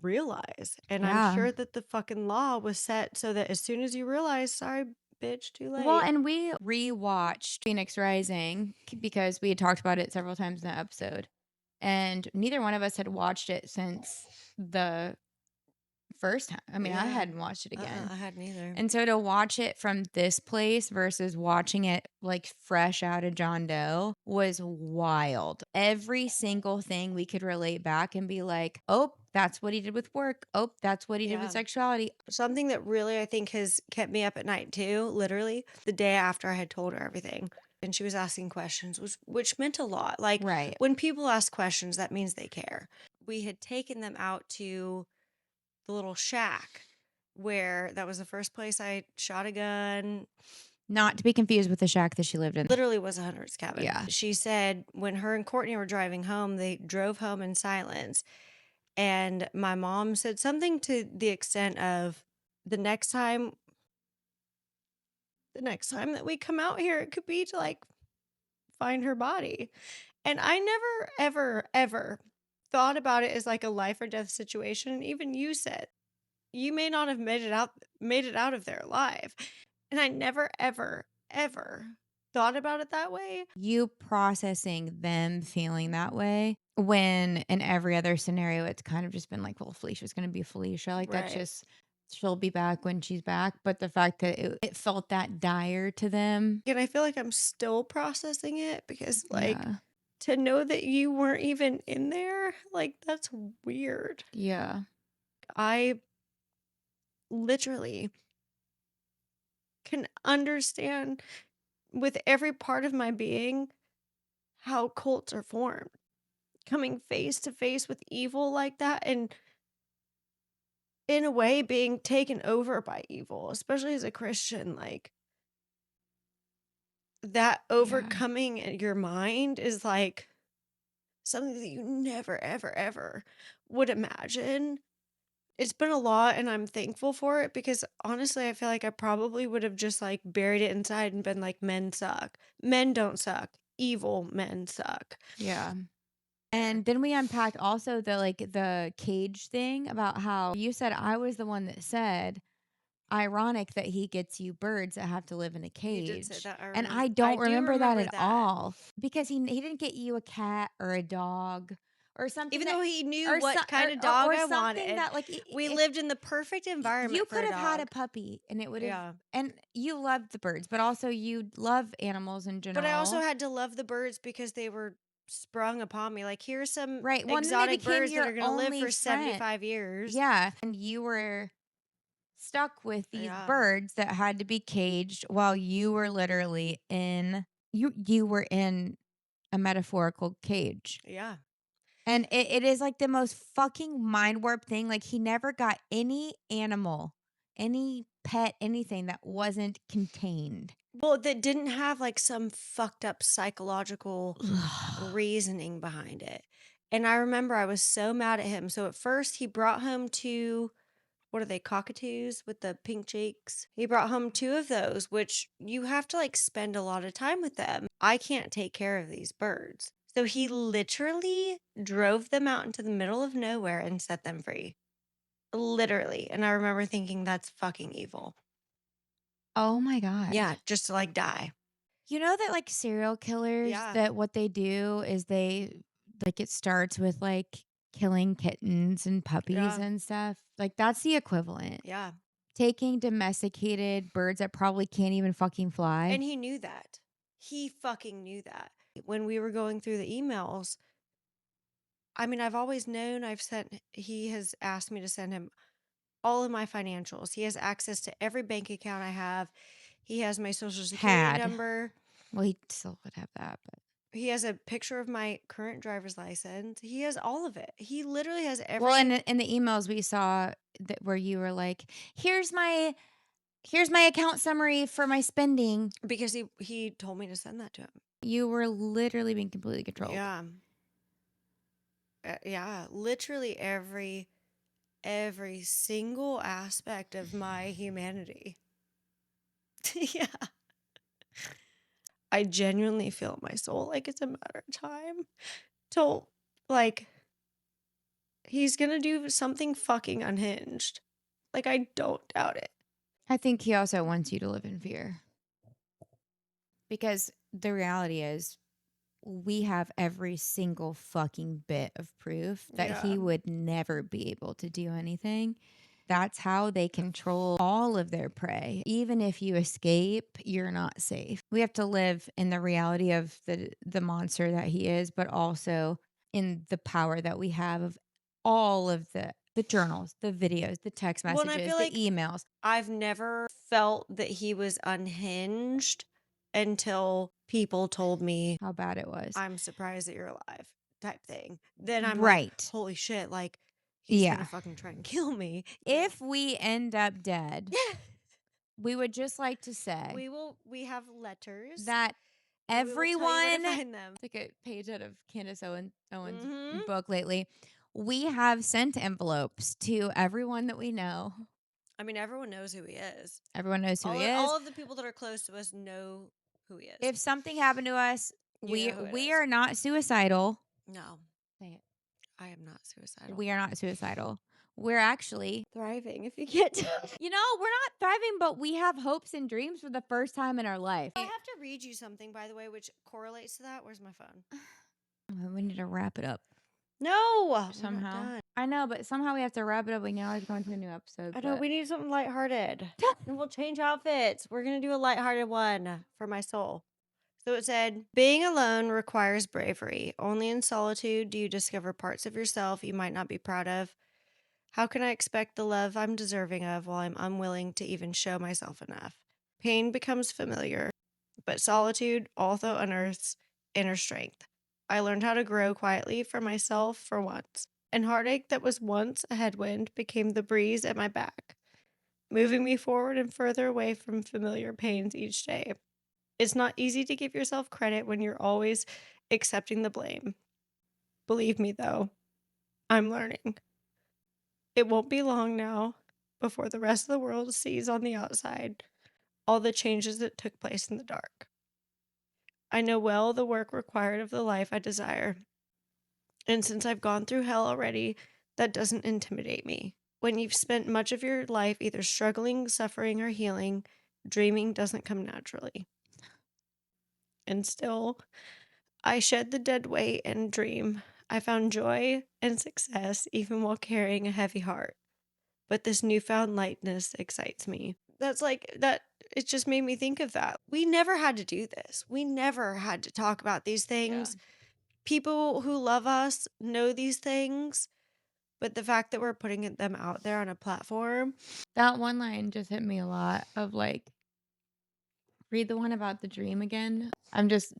realize. And Yeah. I'm sure that the fucking law was set so that as soon as you realize, sorry, bitch, too late. Well, and we rewatched Phoenix Rising because we had talked about it several times in the episode. And neither one of us had watched it since the first time. I mean, I Yeah. hadn't watched it again. I hadn't either. And so to watch it from this place versus watching it like fresh out of John Doe was wild. Every single thing we could relate back and be like, oh, that's what he did with work. Oh, that's what he did Yeah. with sexuality. Something that really I think has kept me up at night too, literally, the day after I had told her everything. And she was asking questions, which meant a lot. Like, Right. when people ask questions, that means they care. We had taken them out to the little shack where that was the first place I shot a gun. Not to be confused with the shack that she lived in. Literally was a hunter's cabin. Yeah. She said when her and Courtney were driving home, they drove home in silence. And my mom said something to the extent of, the next time that we come out here, it could be to like find her body. And I never, ever, ever thought about it as like a life or death situation. And even you said you may not have made it out of there alive. And I never, ever, ever thought about it that way. You processing them feeling that way when in every other scenario, it's kind of just been like, well, Felicia's going to be Felicia. Like, that's Right. just, she'll be back when she's back. But the fact that it felt that dire to them. And I feel like I'm still processing it because, like, Yeah. to know that you weren't even in there, like, that's weird. Yeah. I literally can understand with every part of my being how cults are formed. Coming face to face with evil like that and in a way being taken over by evil, especially as a Christian, like that Yeah. overcoming your mind is like something that you never, ever, ever would imagine. It's been a lot and I'm thankful for it because honestly, I feel like I probably would have just like buried it inside and been like, men suck. Men don't suck. Evil men suck. Yeah. And then we unpacked also the cage thing about how you said I was the one that said ironic that he gets you birds that have to live in a You did say cage. that. I And remember. I I don't do remember that remember at that. all because he didn't get you a cat or a dog or something Even that though he knew or what kind of dog or I something wanted, that like we if lived in the perfect you environment for could a have had a dog. puppy and it would have Yeah. and you loved the birds, but also you love animals in But I also general. had to love the birds because they were sprung upon me. Like, here's some Right. Well, and then they exotic became birds that your are going to live only for friend. 75 years. Yeah. And you were stuck with these Yeah. birds that had to be caged while you were literally in you were in a metaphorical cage. Yeah. And it is like the most fucking mind warp thing. Like he never got any animal, any pet, anything that wasn't contained. Well, that didn't have like some fucked up psychological reasoning behind it. And I remember I was so mad at him. So at first, he brought home two, what are they, cockatoos with the pink cheeks? He brought home two of those, which you have to like spend a lot of time with them. I can't take care of these birds. So he literally drove them out into the middle of nowhere and set them free. Literally. And I remember thinking that's fucking evil. Oh my God. Yeah, just to like die. You know that like serial killers Yeah. that what they do is they like it starts with like killing kittens and puppies Yeah. and stuff. Like that's the equivalent. Yeah. Taking domesticated birds that probably can't even fucking fly. And he knew that. He fucking knew that. When we were going through the emails, I mean, I've always known he has asked me to send him all of my financials. He has access to every bank account I have. He has my social security number. Well, he still would have that, but He has a picture of my current driver's license. He has all of it. He literally has every. well, in the emails we saw that where you were like, here's my account summary for my spending. Because he told me to send that to him. You were literally being completely controlled. Yeah. Yeah, literally every single aspect of my humanity. Yeah. I genuinely feel in my soul like it's a matter of time till like he's gonna do something fucking unhinged. Like, I don't doubt it. I think he also wants you to live in fear. Because the reality is we have every single fucking bit of proof that he Yeah. would never be able to do anything. That's how they control all of their prey. Even if you escape, you're not safe. We have to live in the reality of the monster that he is, but also in the power that we have of all of the journals, the videos, the text Well, and messages, I feel the like emails. I've never felt that he was unhinged until people told me, How bad it was. I'm surprised that you're alive, type thing. Then I'm like, Right. holy shit, like he's Yeah. gonna fucking try and kill me. If we end up dead, we would just like to say we have letters that and we will tell you where to everyone, find them. like a page out of Candace Owens' Mhm. book lately, we have sent envelopes to everyone that we know. I mean, everyone knows who he is. Everyone knows who he is. All of the people that are close to us know who he is. If something happened to us, You know who it we is. are not suicidal. No, Say it. I am not suicidal. We are not suicidal. We're actually, thriving if you can't tell. we're not thriving, but we have hopes and dreams for the first time in our life. I have to read you something, by the way, which correlates to that. Where's my phone? We need to wrap it up No, somehow. I know, but somehow we have to wrap it up. We can always go into a new episode. I know we need something lighthearted, and we'll change outfits. We're gonna do a lighthearted one for my soul. So it said, being alone requires bravery. Only in solitude do you discover parts of yourself you might not be proud of. How can I expect the love I'm deserving of while I'm unwilling to even show myself enough? Pain becomes familiar, but solitude also unearths inner strength. I learned how to grow quietly for myself for once, and heartache that was once a headwind became the breeze at my back, moving me forward and further away from familiar pains each day. It's not easy to give yourself credit when you're always accepting the blame. Believe me, though, I'm learning. It won't be long now before the rest of the world sees on the outside all the changes that took place in the dark. I know well the work required of the life I desire. And since I've gone through hell already, that doesn't intimidate me. When you've spent much of your life either struggling, suffering, or healing, dreaming doesn't come naturally. And still, I shed the dead weight and dream. I found joy and success even while carrying a heavy heart. But this newfound lightness excites me. That's like that. It just made me think of that. We never had to do this. We never had to talk about these things. People who love us know these things, but the fact that we're putting them out there on a platform. That one line just hit me a lot of like, read the one about the dream again. I'm just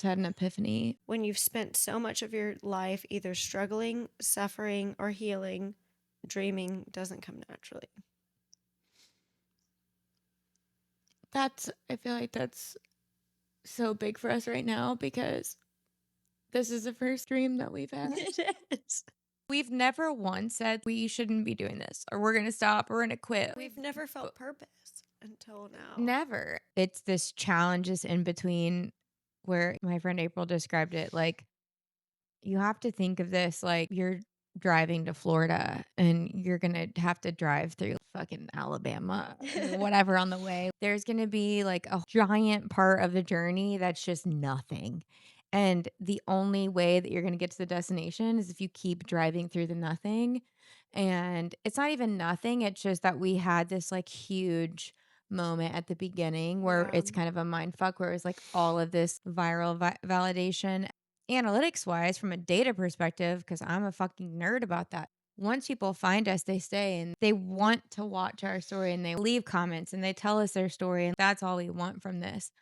had an epiphany. When you've spent so much of your life either struggling, suffering, or healing, dreaming doesn't come naturally. I feel like that's so big for us right now because this is the first dream that we've had. It is. We've never once said we shouldn't be doing this or we're going to stop or we're going to quit. We've never felt purpose until now. Never. It's this challenges in between where my friend April described it like you have to think of this like you're driving to Florida and you're going to have to drive through fucking Alabama or whatever on the way. There's going to be like a giant part of the journey that's just nothing. And the only way that you're going to get to the destination is if you keep driving through the nothing. And it's not even nothing. It's just that we had this like huge moment at the beginning where it's kind of a mind fuck where it was like all of this viral validation analytics wise from a data perspective, because I'm a fucking nerd about that. Once people find us, they stay and they want to watch our story and they leave comments and they tell us their story. And that's all we want from this.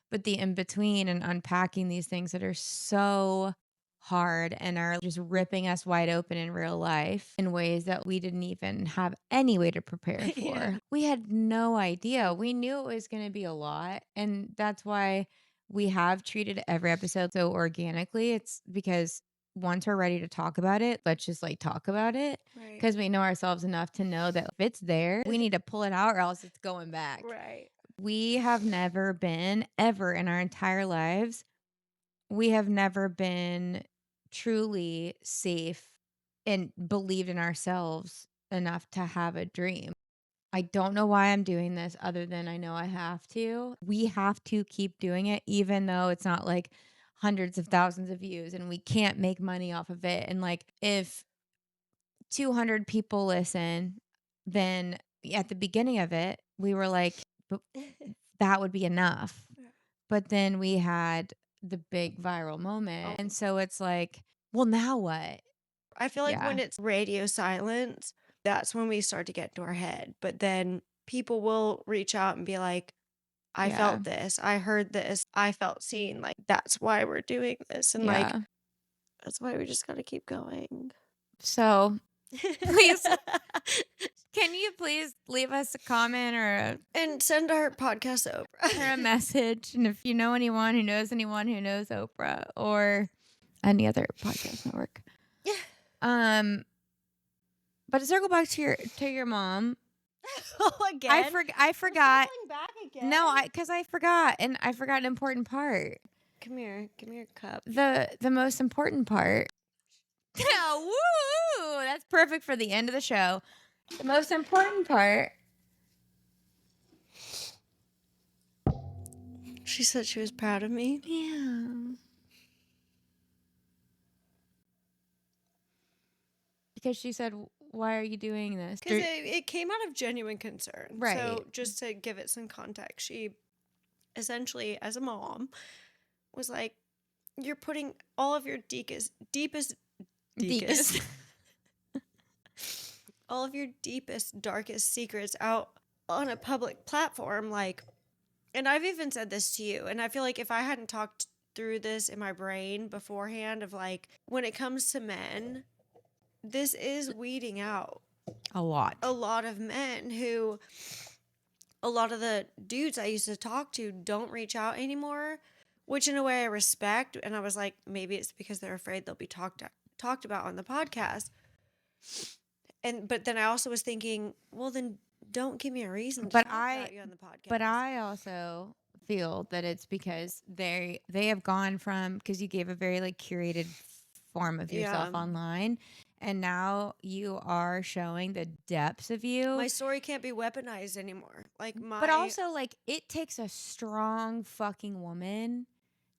But the in between and unpacking these things that are so hard and are just ripping us wide open in real life in ways that we didn't even have any way to prepare for. Yeah. We had no idea. We knew it was going to be a lot. And that's why we have treated every episode so organically. It's because once we're ready to talk about it, let's just like talk about it. Right. Because we know ourselves enough to know that if it's there, we need to pull it out or else it's going back. Right. We have never been, ever in our entire lives, we have never been truly safe and believed in ourselves enough to have a dream. I don't know why I'm doing this other than I know I have to. We have to keep doing it, even though it's not like hundreds of thousands of views and we can't make money off of it. And like if 200 people listen, then at the beginning of it, we were like, but that would be enough. But then we had the big viral moment. And so it's like, well, now what? I feel like when it's radio silence, that's when we start to get into our head. But then people will reach out and be like, I felt this. I heard this. I felt seen. Like, that's why we're doing this. And like, that's why we just got to keep going. So please, can you please leave us a comment and send our podcast to Oprah or a message? And if you know anyone who knows Oprah or any other podcast network. But to circle back to your mom. Again? I forgot. Back again? No, because I forgot, and I forgot an important part. Come here, give me your cup. The most important part. Woo! That's perfect for the end of the show. The most important part. She said she was proud of me. Yeah. Because she said, why are you doing this? Because it came out of genuine concern. Right. So just to give it some context, she essentially, as a mom, was like, you're putting all of your deepest, all of your deepest, darkest secrets out on a public platform. Like, and I've even said this to you, and I feel like if I hadn't talked through this in my brain beforehand of like, when it comes to men, this is weeding out A lot. a lot of men who, a lot of the dudes I used to talk to don't reach out anymore, which in a way I respect. And I was like, maybe it's because they're afraid they'll be talked about on the podcast. But then I also was thinking, well, then don't give me a reason to But talk about you on the podcast. But I also feel that it's because they have gone from, because you gave a very like curated form of yourself Yeah. online, and now you are showing the depths of you. My story can't be weaponized anymore. Like But also, like, it takes a strong fucking woman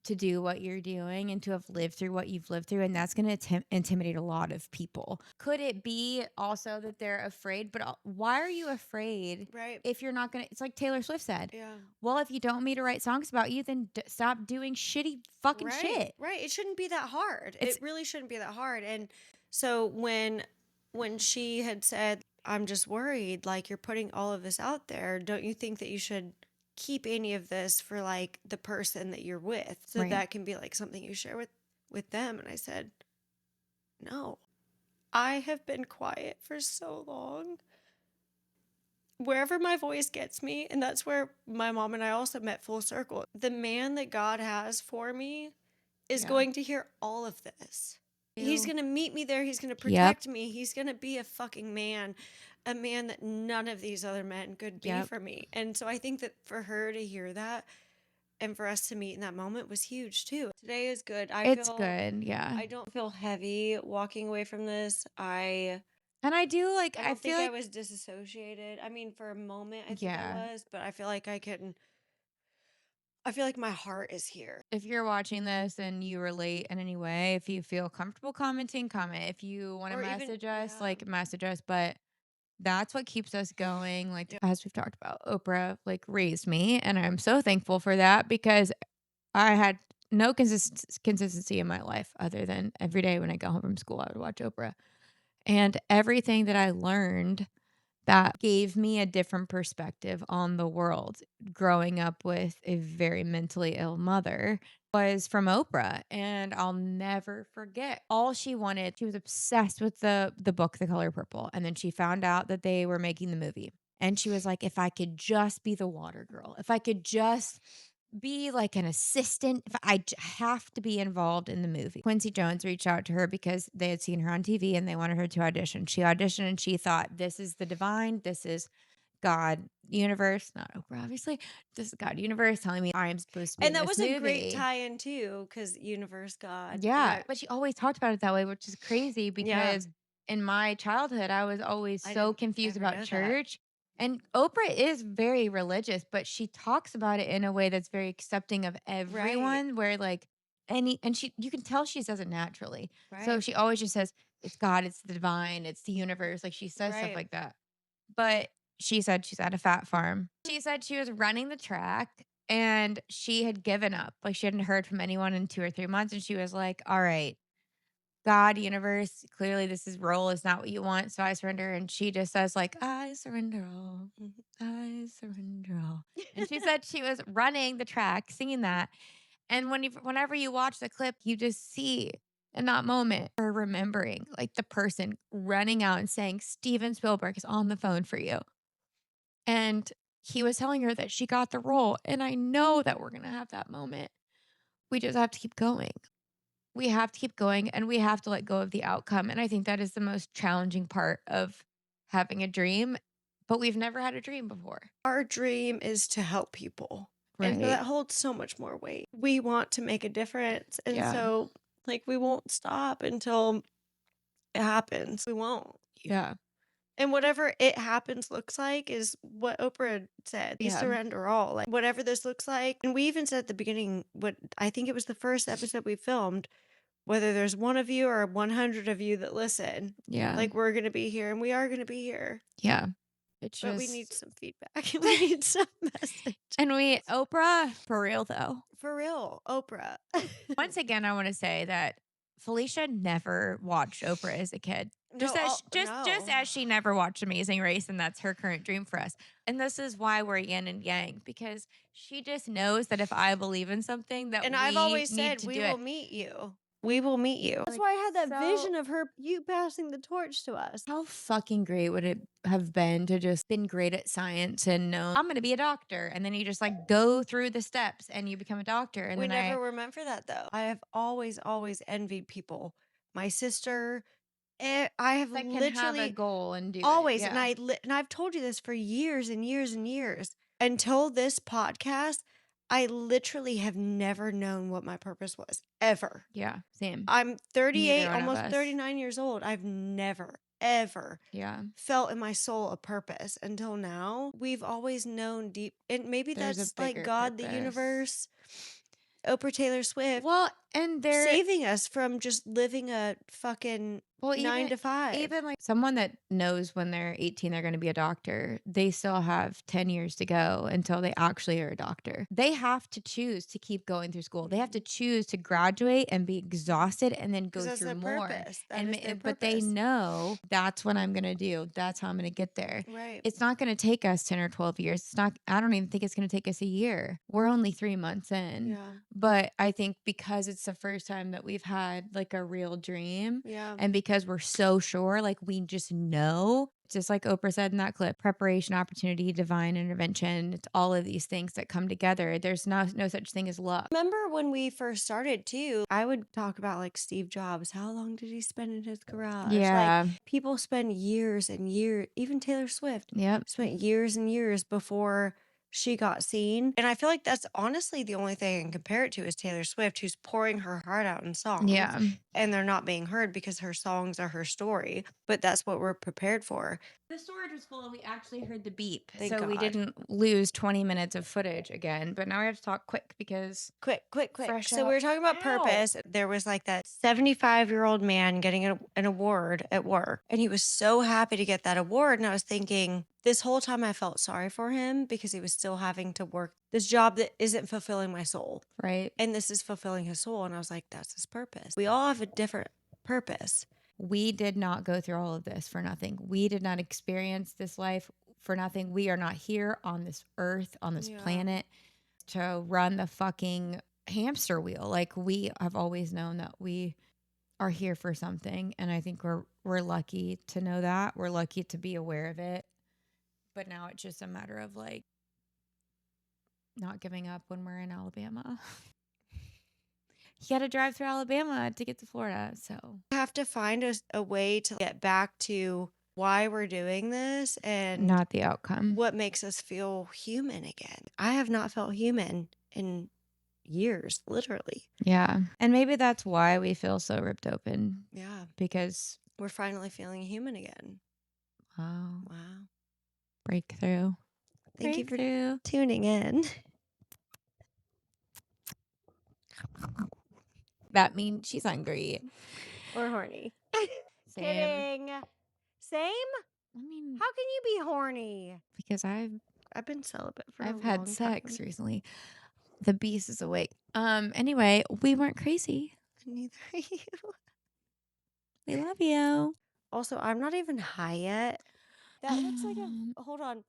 to do what you're doing and to have lived through what you've lived through, and that's going to intimidate a lot of people. Could it be also that they're afraid? But why are you afraid? Right. If you're not going to, it's like Taylor Swift said. Yeah. Well, if you don't want me to write songs about you, then stop doing shitty fucking shit. Right. It shouldn't be that hard. It really shouldn't be that hard. And so when she had said, I'm just worried, like, you're putting all of this out there, don't you think that you should keep any of this for like the person that you're with, so that can be like something you share with them? And I said, no, I have been quiet for so long. Wherever my voice gets me, and that's where my mom and I also met full circle. The man that God has for me is going to hear all of this. He's going to meet me there. He's going to protect me. He's going to be a fucking man, a man that none of these other men could be for me. And so I think that for her to hear that and for us to meet in that moment was huge too. Today is good. It's good. Yeah. I don't feel heavy walking away from this. And I do like, I feel like I was disassociated. I mean, for a moment, I think I was, but I feel like I feel like my heart is here. If you're watching this and you relate in any way, if you feel comfortable commenting, comment. If you want to message us, like, message us. But that's what keeps us going. Like, as we've talked about, Oprah like raised me, and I'm so thankful for that, because I had no consistency in my life other than every day when I go home from school, I would watch Oprah. And everything that I learned that gave me a different perspective on the world growing up with a very mentally ill mother was from Oprah. And I'll never forget, all she wanted, she was obsessed with the book The Color Purple, and then she found out that they were making the movie, and she was like, if I could just be the water girl, if I could just be like an assistant, if I have to be involved in the movie. Quincy Jones reached out to her because they had seen her on TV and they wanted her to audition. She auditioned and she thought, this is the divine, this is God, universe, not Oprah, obviously. This is God, universe telling me I am supposed to be in this movie. And that was a great tie-in too, because universe, God. Yeah, but she always talked about it that way, which is crazy, because in my childhood, I was always so confused about church. And Oprah is very religious, but she talks about it in a way that's very accepting of everyone, where like you can tell she says it naturally. So she always just says, it's God, it's the divine, it's the universe. Like, she says stuff like that. But she said she's at a fat farm. She said she was running the track and she had given up. Like, she hadn't heard from anyone in 2 or 3 months. And she was like, all right, God, universe, clearly role is not what you want, so I surrender. And she just says, like, I surrender all. I surrender all. And she said she was running the track, singing that. And whenever you watch the clip, you just see in that moment her remembering, like, the person running out and saying, Steven Spielberg is on the phone for you. And he was telling her that she got the role. And I know that we're going to have that moment. We just have to keep going. We have to keep going, and we have to let go of the outcome. And I think that is the most challenging part of having a dream, but we've never had a dream before. Our dream is to help people. And so that holds so much more weight. We want to make a difference. And so, like, we won't stop until it happens. We won't. Yeah. And whatever it happens looks like is what Oprah said. We surrender all. Like, whatever this looks like. And we even said at the beginning, what I think it was the first episode we filmed, whether there's one of you or 100 of you that listen, like, we're going to be here, and we are going to be here. Yeah. It's But just we need some feedback. We need some message. and Oprah for real though. For real, Oprah. Once again, I want to say that Felicia never watched Oprah as a kid. Just No, as no. just as she never watched Amazing Race, and that's her current dream for us. And this is why we're yin and yang, because she just knows that if I believe in something, that And we I've always need said to we do will it. meet you. We will meet you. That's why I had that vision of you passing the torch to us. How fucking great would it have been to just been great at science and know I'm going to be a doctor, and then you just like go through the steps and you become a doctor. And We then never were meant for that, though. I have always envied people. My sister, I have that can have a literally goal and do always, it. and I've told you this for years and years and years. Until this podcast, I literally have never known what my purpose was, ever. Yeah, same. I'm 38, Neither one of almost us. 39 years old. I've never, ever Yeah. felt in my soul a purpose until now. We've always known deep, and maybe There's a that's like bigger God, the purpose. universe, Oprah, Taylor Swift, Well, and they're saving us from just living a fucking 9 to 5. Even like someone that knows when they're 18 they're going to be a doctor, they still have 10 years to go until they actually are a doctor. They have to choose to keep going through school. They have to choose to graduate and be exhausted and then go 'Cause that's through their more. purpose. That is their But they purpose. know that's what I'm going to do. That's how I'm going to get there. Right. It's not going to take us 10 or 12 years. It's not, I don't even think it's going to take us a year. We're only 3 months in. Yeah. But I think because it's the first time that we've had like a real dream, Yeah. and because we're so sure, like we just know, just like Oprah said in that clip, preparation, opportunity, divine intervention, it's all of these things that come together. There's no such thing as luck. Remember when we first started too, I would talk about like Steve Jobs. How long did he spend in his garage? Yeah. Like people spend years and years, even Taylor Swift Yep. spent years and years before she got seen. And I feel like that's honestly the only thing I can compare it to is Taylor Swift, who's pouring her heart out in songs. Yeah. And they're not being heard because her songs are her story. But that's what we're prepared for. The storage was full and we actually heard the beep. Thank so we God. didn't lose 20 minutes of footage again. But now we have to talk quick because Quick. Fresh So out. we were talking about Ow. purpose. There was like that 75-year-old man getting an award at work. And he was so happy to get that award. And I was thinking, this whole time I felt sorry for him because he was still having to work this job that isn't fulfilling my soul. right. And this is fulfilling his soul. And I was like, that's his purpose. We all have a different purpose. We did not go through all of this for nothing. We did not experience this life for nothing. We are not here on this earth, on this Yeah. planet to run the fucking hamster wheel. Like we have always known that we are here for something. And I think we're lucky to know that. We're lucky to be aware of it. But now it's just a matter of like not giving up when we're in Alabama. You got to drive through Alabama to get to Florida. So We have to find a way to get back to why we're doing this and not the outcome. what makes us feel human again. I have not felt human in years, literally. Yeah. And maybe that's why we feel so ripped open Yeah. because We're finally feeling human again. wow, Wow. breakthrough. Thank you for Breakthrough. tuning in. That means she's hungry. Or horny. Same. Kidding. Same? I mean, How can you be horny? because I've Been celibate for a had long sex time. recently. The beast is awake. Anyway, we weren't crazy. Neither are you. We love you. Also, I'm not even high yet. That looks like a. Hold on.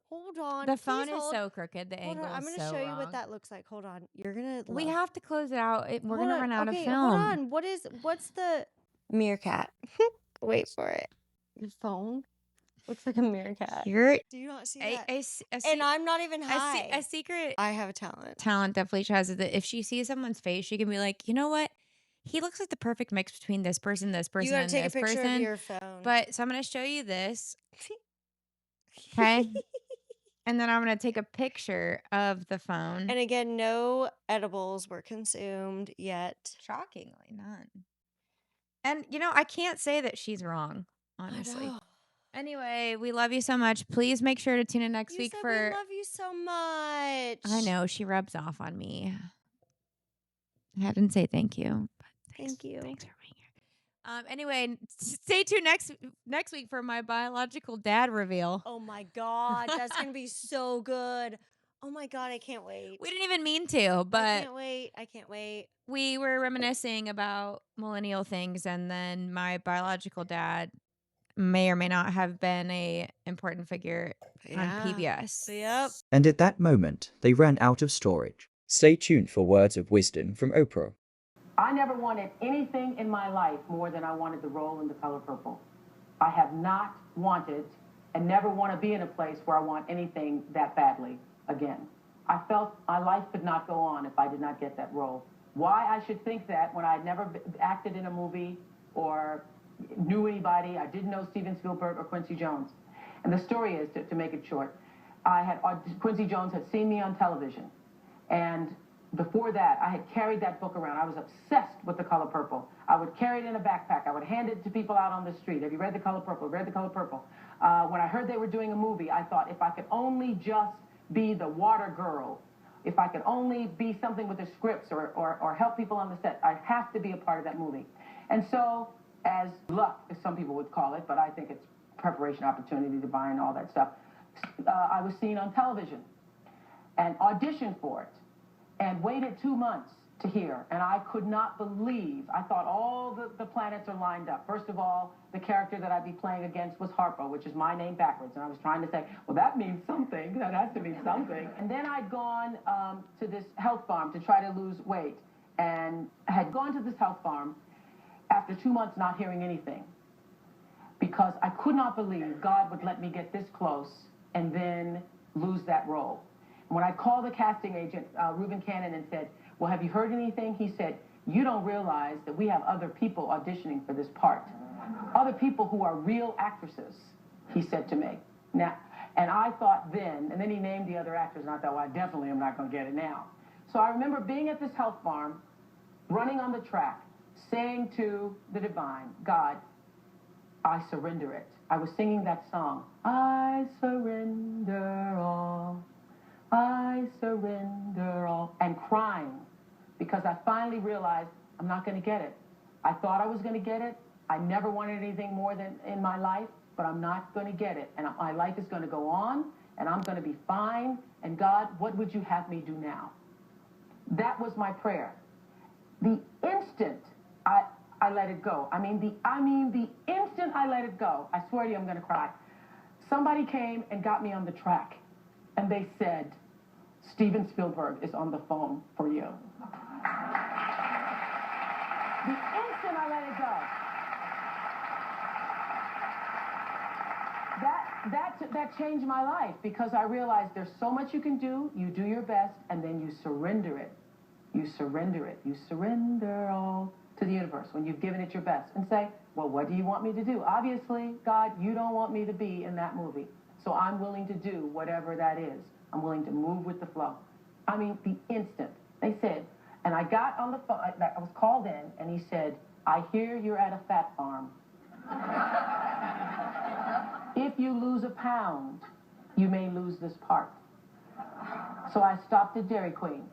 The Please phone is hold. so crooked. The Hold angle on. I'm is going to so show you wrong. what that looks like. Hold on. You're going to. We have to close it out. We're Hold gonna on. run out Okay, of film. hold on. What's the meerkat? Wait for it. The phone looks like a meerkat. You're Do you not see a, that? a, s- a, And se- I'm not even a, high. se- a secret I have a talent. talent that Felicia has is that if she sees someone's face, she can be like, you know what? He looks like the perfect mix between this person, You got to and take a this picture person. of your phone. But so I'm gonna show you this, okay? And then I'm gonna take a picture of the phone. And again, no edibles were consumed yet. Shockingly, none. And I can't say that she's wrong, honestly. I know. Anyway, we love you so much. Please make sure to tune in next You week said for. we love you so much. I know she rubs off on me. I didn't say thank you. But Thank you. Thanks for being Anyway, stay tuned next week for my biological dad reveal. Oh my God, that's going to be so good. Oh my God, I can't wait. We didn't even mean to, but I can't wait. we were reminiscing about millennial things, and then my biological dad may or may not have been a important figure on PBS. Yep. And at that moment, they ran out of storage. Stay tuned for words of wisdom from Oprah. I never wanted anything in my life more than I wanted the role in The Color Purple. I have not wanted and never want to be in a place where I want anything that badly again. I felt my life could not go on if I did not get that role. Why I should think that when I had never acted in a movie or knew anybody, I didn't know Steven Spielberg or Quincy Jones. And the story is, to make it short, Quincy Jones had seen me on television, and before that, I had carried that book around. I was obsessed with The Color Purple. I would carry it in a backpack. I would hand it to people out on the street. Have you read The Color Purple? Read The Color Purple? When I heard they were doing a movie, I thought if I could only just be the water girl, if I could only be something with the scripts or help people on the set, I have to be a part of that movie. And so, as luck, as some people would call it, but I think it's preparation, opportunity, divine, all that stuff, I was seen on television and auditioned for it. And waited 2 months to hear, and I could not believe. I thought all the planets are lined up. First of all, the character that I'd be playing against was Harpo, which is my name backwards, and I was trying to say, well, that means something. That has to mean something. And then I'd gone to this health farm to try to lose weight, and had gone to this health farm after 2 months not hearing anything, because I could not believe God would let me get this close and then lose that role. When I called the casting agent, Reuben Cannon, and said, well, have you heard anything? He said, you don't realize that we have other people auditioning for this part. Other people who are real actresses, he said to me. Now, and I thought then, and then he named the other actors, and I thought, well, I definitely am not going to get it now. So I remember being at this health farm, running on the track, saying to the divine, God, I surrender it. I was singing that song, I surrender all. I surrender all, and crying, because I finally realized I'm not going to get it. I thought I was going to get it. I never wanted anything more than in my life, but I'm not going to get it. And my life is going to go on, and I'm going to be fine. And God, what would you have me do now? That was my prayer. The instant I let it go, the instant I let it go, I swear to you, I'm going to cry. Somebody came and got me on the track. And they said, Steven Spielberg is on the phone for you. The instant I let it go, that changed my life, because I realized there's so much you can do. You do your best, and then you surrender it. You surrender it. You surrender all to the universe when you've given it your best, and say, well, what do you want me to do? Obviously, God, you don't want me to be in that movie. So I'm willing to do whatever that is. I'm willing to move with the flow. The instant. They said, and I got on the phone, I was called in, and he said, I hear you're at a fat farm. If you lose a pound, you may lose this part. So I stopped at Dairy Queen.